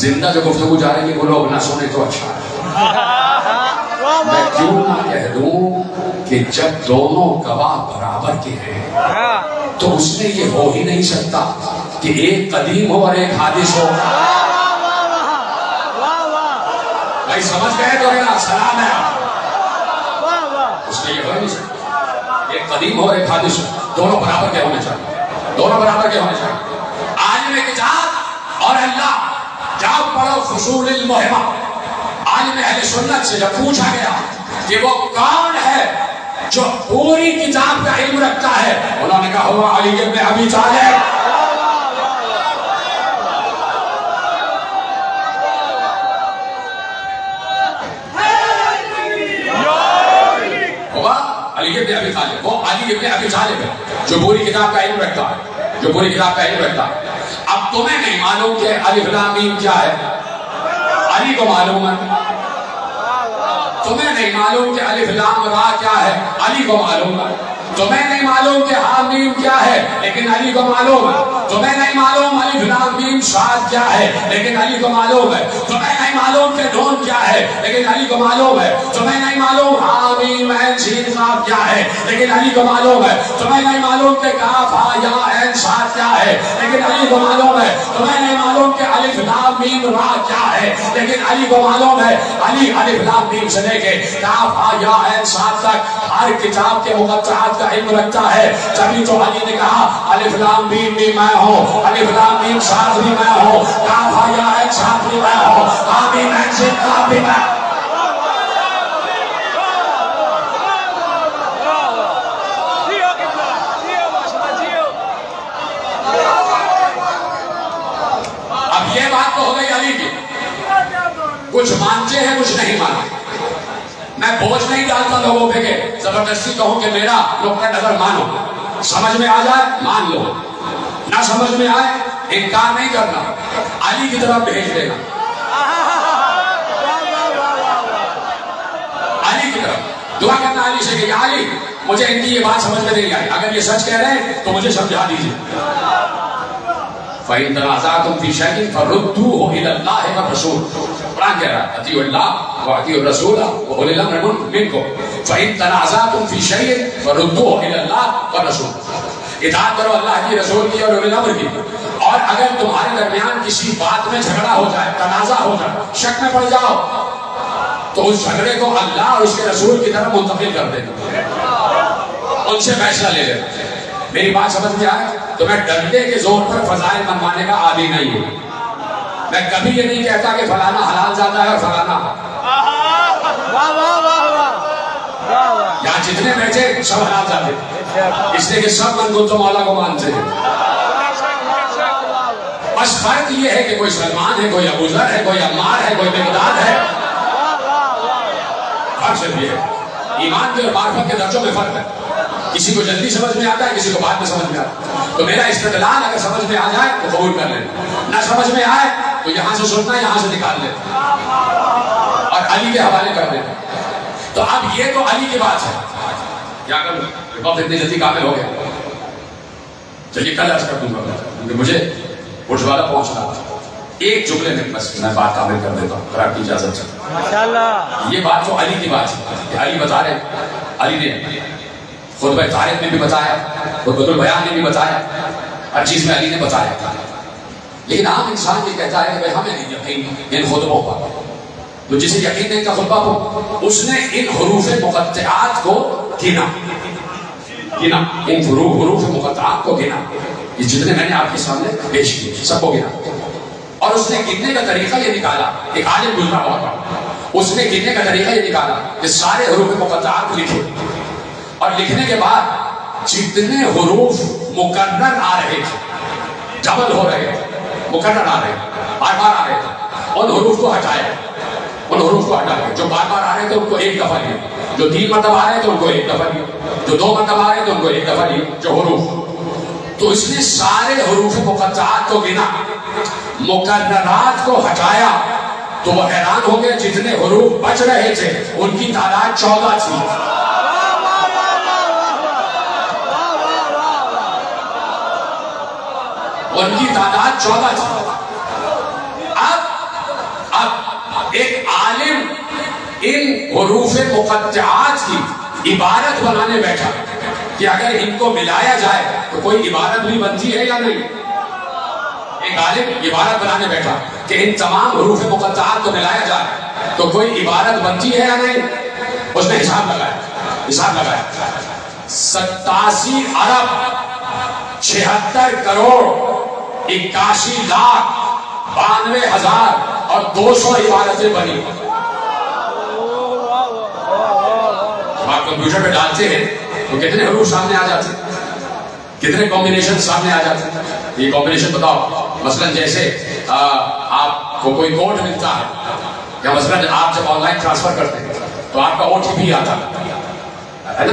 زندہ جو گفتگو جا رہی ہے وہ لوگ نہ سنے تو اچھا ہے، میں کیوں نہ کہہ دوں کہ جب دونوں گواہ برابر کے ہیں تو اس میں یہ ہو ہی نہیں سکتا کہ ایک قدیم ہو اور ایک حادث ہو، بھائی سمجھ گئے تو میرا سلام ہے، اس میں یہ ہو نہیں سکتا، ایک قدیم ہو اور ایک حادث ہو، دونوں برابر کے ہونے چاہیے، دونوں برابر کے ہونے چاہیے، عالم کتاب اور اللہ، جب پڑھو فصول المہمہ، عالم اہل سنت سے جب پوچھا گیا کہ وہ کون ہے جو پوری کتاب کا علم رکھتا ہے، انہوں نے کہا ہوا علی ابن ابی طالب، علی ابن ابی طالب، وہ علی ابن ابی طالب ہے جو پوری کتاب کا علم رکھتا ہے، جو پوری کتاب کا علم رکھتا ہے۔ اب تمہیں نہیں معلوم کہ الف لام میم کیا ہے؟ علی کو معلوم ہے۔ تمہیں نہیں معلوم کہ الف لام را کیا ہے؟ علی کو معلوم ہے۔ تمہیں نہیں معلوم کہ حامیم کیا ہے لیکن علی کو معلوم ہے۔ تمہیں نہیں معلوم الف لام میم صاد کیا ہے لیکن علی کو معلوم ہے۔ تمہیں نہیں معلوم کہ نون کیا ہے لیکن علی کو معلوم ہے۔ تمہیں نہیں معلوم حامیم عین سین قاف کیا ہے لیکن علی کو معلوم ہے۔ تمہیں نہیں معلوم کہ کاف ہا یا عین صاد کیا ہے لیکن علی کو معلوم ہے۔ تمہیں نہیں معلوم کہ الف لام میم را کیا ہے لیکن علی کو معلوم ہے۔ علی الف لام میم سے لے کے کاف ہا یا عین صاد تک ہر کتاب کے مقطعات کا علم رکھتا ہے۔ جبھی تو علی نے کہا الف لام میم بھی میں ہوں، الف لام میم صاد بھی میں ہوں، کاف ہا یا عین صاد بھی میں ہوں، حامیم عین سین قاف بھی میں ہوں۔ اب یہ بات تو ہو گئی علی کی، کچھ مانتے ہیں کچھ نہیں مانتے۔ میں بوجھ نہیں ڈالتا لوگوں پہ کہ زبردستی کہوں کہ میرا نقطہ نظر مانو، سمجھ میں آ جائے مان لو، نہ سمجھ میں آئے انکار نہیں کرنا، علی کی طرف بھیج دینا، علی کی طرف دعا کرنا علی سے کہ یا علی مجھے ان کی یہ بات سمجھ میں نہیں آئی، اگر یہ سچ کہہ رہے ہیں تو مجھے سمجھا دیجیے۔ فَإِن تَنَازَعْتُمْ فِي شَيْءٍ فَرُدُّوهُ إِلَى اللَّهِ وَالرَّسُولِ، قرآن کہہ رہا ہے اطیعوا اللہ واطیعوا الرسول وأولی الأمر منکم فَإِن تَنَازَعْتُمْ فِي شَيْءٍ فَرُدُّوهُ إِلَى اللَّهِ وَالرَّسُولِ، اطاعت کرو اللہ کی، رسول کی اور اولی الامر کی۔ اور اگر تمہارے درمیان کسی بات میں جھگڑا ہو جائے، تنازع ہو جائے، شک میں پڑ جاؤ تو اس جھگڑے کو اللہ اور اس کے رسول کی طرف منتقل کر دینا، ان سے فیصلہ لے لینا۔ میری بات سمجھ میں آئے تو میں ڈنڈے کے زور پر فضائل منوانے کا عادی نہیں ہوں۔ میں کبھی یہ نہیں کہتا کہ فلانا حلال جاتا ہے اور فلانا، یہاں جتنے بیٹھے سب حلال جاتے، اس لیے کہ سب من کو تو مولا کو مانتے ہیں۔ بس فرق یہ ہے کہ کوئی سلمان ہے، کوئی ابو ذر ہے، کوئی عمار ہے، کوئی مقداد ہے، فرق صرف یہ ہے۔ ایمان کے اور معرفت کے درجوں میں فرق ہے، کسی کو جلدی سمجھ میں آتا ہے، کسی کو بعد میں سمجھ میں آتا ہے۔ تو میرا استدلال اگر سمجھ میں آ جائے تو قبول کر لینا، نہ سمجھ میں آئے تو یہاں سے سننا، یہاں سے نکال لینا اور علی کے حوالے کر دینا۔ تو اب یہ تو علی کی بات ہے، کیا کروں وقت اتنی جلدی کامل ہو گیا، چلیے کل عرض کر دوں گا کیونکہ مجھے بٹوالہ پہنچنا۔ ایک جملے میں بس میں بات کامل کر دیتا ہوں، اگر آپ کی اجازت سے۔ یہ بات تو علی کی بات ہے کہ علی بتا رہے ہیں، علی نے خطبہ طارق میں بھی بتایا، خطبۃ البیان میں بھی بتایا، ہر چیز میں علی نے بتایا۔ لیکن عام انسان یہ کہتا ہے کہ ہمیں نہیں یقین ان خطبوں پر، تو جسے یقین نہیں تھا خطبہ کو، اس نے ان حروف مقطعات کو گنا، ان حروف مقطعات کو گنا، یہ جتنے میں نے آپ کے سامنے پیش کیے سب کو گنا، اور اس نے گننے کا طریقہ یہ نکالا، ایک عالم گزرا بہت بڑا، اس نے گننے کا طریقہ یہ نکالا کہ سارے حروف مقطعات لکھے، اور لکھنے کے بعد جتنے حروف مکرر آ رہے تھے، ڈبل ہو رہے تھے، مکرر آ رہے تھے، بار بار آ رہے تھے، ان حروف کو ہٹایا، ان حروف کو ہٹایا، جو بار بار آ رہے تھے ان کو ایک دفعہ لیا، جو 3 مرتبہ آ رہے تھے ان کو ایک دفعہ لیا، جو 2 مرتبہ آ رہے تھے ان کو ایک دفعہ لیا، جو حروف۔ تو اس نے سارے حروف مقطعات کو گنا، مکررات کو ہٹایا، تو وہ حیران ہو گئے جتنے حروف بچ رہے تھے ان کی تعداد 14 تھی۔ ان کی تعداد 14 تھی۔ اب ایک عالم ان حروف مقطعات کی عبارت بنانے بیٹھا کہ اگر ان کو ملایا جائے تو کوئی عبارت بھی بنتی ہے یا نہیں۔ ایک عالم عبارت بنانے بیٹھا کہ ان تمام حروف مقطعات کو ملایا جائے تو کوئی عبارت بنتی ہے یا نہیں۔ اس نے حساب لگایا 87 ارب 76 کروڑ 81 لاکھ 92 ہزار اور 200 عبارتیں بنی۔ جب آپ کمپیوٹر پہ ڈالتے ہیں تو کتنے حروف سامنے آ جاتے ہیں، کتنے کمبینیشن سامنے آ جاتے ہیں۔ یہ کمبینیشن بتاؤ، مثلا جیسے آپ کو کوئی کوڈ ملتا ہے یا مثلا آپ جب آن لائن ٹرانسفر کرتے ہیں تو آپ کا OTP آتا ہے نا،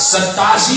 87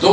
2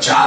4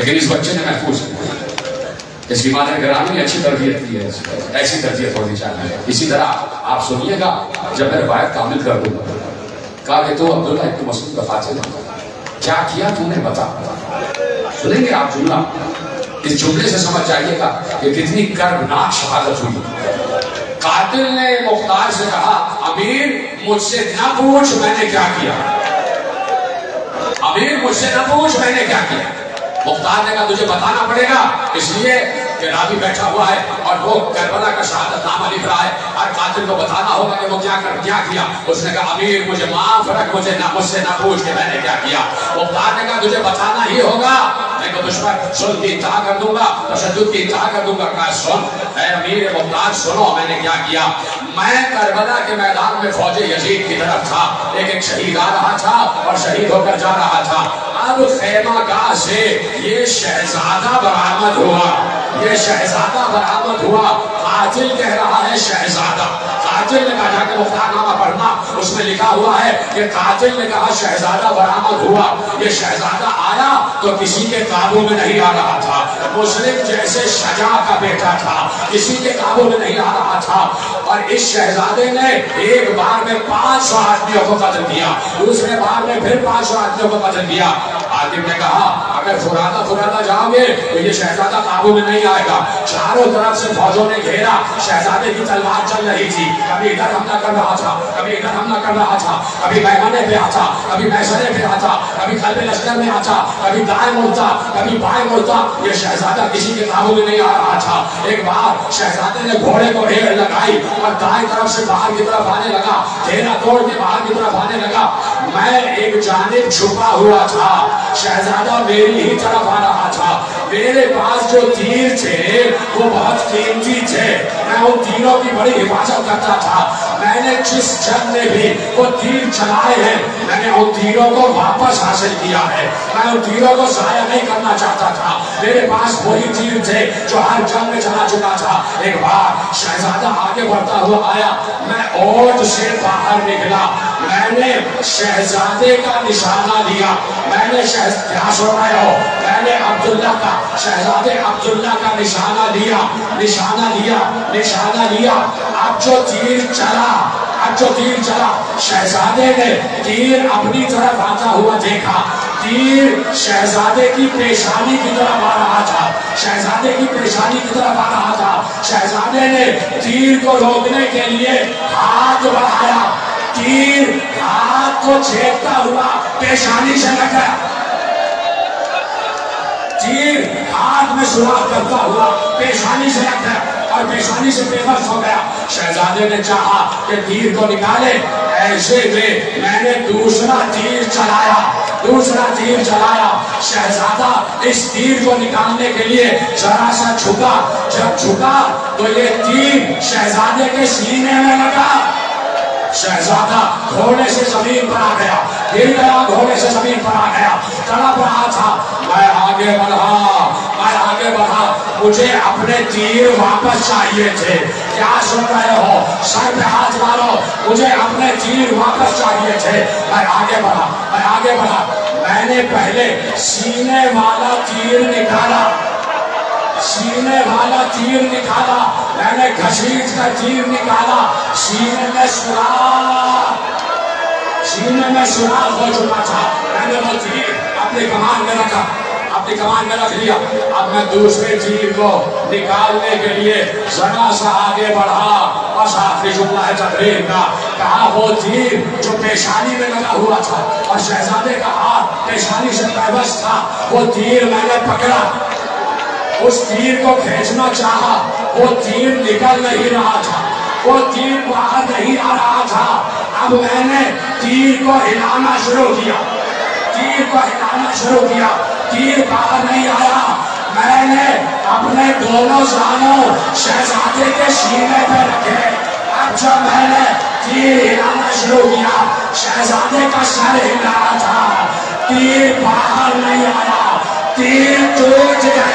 لیکن اس بچے نے محفوظ کیا. اس کی مادر گرامی نے اچھی تربیت کی ہے, ایسی تربیت ہونی چاہیے. اسی طرح آپ سنیے گا جب میں روایت کامل کر دوں گا. کہا کہ تو عبداللہ ابن مسعود کا قاتل ہے, کیا کیا تو نے بتا. سنیں گے آپ جملہ, اس جملے سے سمجھ جائیے گا کہ کتنی کربناک شہادت ہوئی. قاتل نے مختار سے کہا امیر مجھ سے نہ پوچھ میں نے کیا کیا, امیر مجھ سے نہ پوچھ میں نے کیا کیا. مختار نے کہا تجھے بتانا پڑے گا, اس لیے کہ راوی بیٹھا ہوا ہے اور وہ کربلا کا شہادت نامہ لکھ رہا ہے, ہر قاتل کو بتانا ہوگا کہ وہ کیا کیا. اس نے کہا امیر مجھے معاف رکھ, مجھ سے نہ پوچھ کہ میں نے کیا کیا. مختار نے کہا تجھے بتانا ہی ہوگا, میں تو تجھ پر ظلم کی انتہا کر دوں گا, تشدد کی انتہا کر دوں گا. کہا سن اے امیر مختار سنو میں نے کیا کیا. میں کربلا کے میدان میں فوج یزید کی طرف تھا, ایک شہید آ رہا تھا اور شہید ہو کر جا رہا تھا. اب خیمہ گاہ سے یہ شہزادہ برآمد ہوا, یہ شہزادہ برآمد ہوا. قاتل کہہ رہا ہے شہزادہ. قاتل نے کہا جا کے مختار نامہ پڑھنا, اس میں لکھا ہوا ہے کہ قاتل نے کہا شہزادہ برآمد ہوا. یہ شہزادہ آیا تو کسی کے قابو میں نہیں آ رہا تھا, مسلم جیسے شجاع کا بیٹا تھا, کسی کے قابو میں نہیں آ رہا تھا. اور اس شہزادے نے ایک بار میں 500 آدمیوں کو قتل کیا, دوسرے بار میں پھر 500 آدمیوں کو قتل کیا. حاکم نے کہا اگر فرادا جاؤ گے تو یہ شہزادہ قابو میں نہیں آئے گا. چاروں طرف سے فوجوں نے گھیرا, شہزادے کی تلوار چل رہی تھی, کبھی ادھر حملہ کر رہا تھا, کبھی ادھر حملہ کر رہا تھا, کبھی میمنے پہ آتا, کبھی میسرے پہ آتا, کبھی قلب لشکر میں آتا, کبھی دائیں مڑتا, کبھی بائیں مڑتا. یہ شہزادہ کسی کے قابو میں نہیں آ رہا تھا. ایک بار شہزادے نے گھوڑے کو ڈھیر لگائی اور دائیں طرف سے باہر کی طرف آنے لگا, گھیرا توڑ کے باہر کی طرف آنے لگا. میں ایک جانب چھپا ہوا تھا, شہزادہ میری ہی طرف آ رہا تھا. میرے پاس جو تیر تھے وہ بہت قیمتی تھے, میں ان تیروں کی بڑی حفاظت کرتا تھا. میں نے جس جنگ میں بھی وہ تیر چلائے ہیں میں نے ان تیروں کو واپس حاصل کیا ہے, میں ان تیروں کو ضائع نہیں کرنا چاہتا تھا. میرے پاس وہی تیر تھے جو ہر جنگ میں چلا چکا تھا. ایک بار شہزادہ آگے بڑھتا ہوا آیا, میں اوٹ سے باہر نکلا, میں نے شہزادے کا نشانہ لیا. میں نے کیا سن رہے ہو, میں نے عبداللہ کا, شہزادے عبداللہ کا نشانہ لیا, نشانہ لیا, نشانہ لیا. اب جو تیر چلا, شہزادے نے تیر اپنی طرف آتا ہوا دیکھا. تیر شہزادے کی پیشانی کی طرف آ رہا تھا, شہزادے کی پیشانی کی طرف آ رہا تھا. شہزادے نے تیر کو روکنے کے لیے ہاتھ بڑھایا, تیر ہاتھ کو چھیدتا ہوا پیشانی سے لگ گیا. تیر ہاتھ میں سوراخ کرتا ہوا پیشانی سے لگ گیا اور پیشانی سے بے بس ہو گیا. شہزادے نے چاہا کہ تیر کو نکالے, ایسے میں نے دوسرا تیر چلایا. شہزادہ اس تیر کو نکالنے کے لیے ذرا سا جھکا, جب جھکا تو یہ تیر شہزادے کے سینے میں لگا. شہزادہ گھوڑے سے زمین پر آ گیا, گر گیا, گھوڑے سے زمین پر آ گیا, تڑپ رہا تھا. میں آگے بڑھا, مجھے اپنے تیر واپس چاہیے تھے. کیا سن رہے ہو, سر پہ ہاتھ مارو, مجھے اپنے تیر واپس چاہیے تھے. میں آگے بڑھا, میں نے پہلے سینے والا تیر نکالا, میں نے گھسیٹ کا تیر نکالا. سینے میں سوراخ ہو چکا تھا. میں نے وہ تیر اپنی کمان میں رکھ لیا. اب میں دوسرے تیر کو نکالنے کے لیے ذرا سا آگے بڑھا. بس آخری جملہ ہے تقریر کا. کہا وہ تیر جو پیشانی میں لگا ہوا تھا اور شہزادے کا ہاتھ پیشانی سے پیوست تھا, وہ تیر میں نے پکڑا. اس تیر کو کھینچنا چاہا, وہ تیر نکل نہیں رہا تھا, وہ تیر باہر نہیں آ رہا تھا. اب میں نے تیر کو ہلانا شروع کیا, تیر باہر نہیں آیا. میں نے اپنے دونوں زانوں شہزادے کے سینے پہ رکھے. اب جب میں نے تیر ہلانا شروع کیا, شہزادے کا سر ہل رہا تھا, تیر باہر نہیں آیا, تیر ٹوٹ گیا.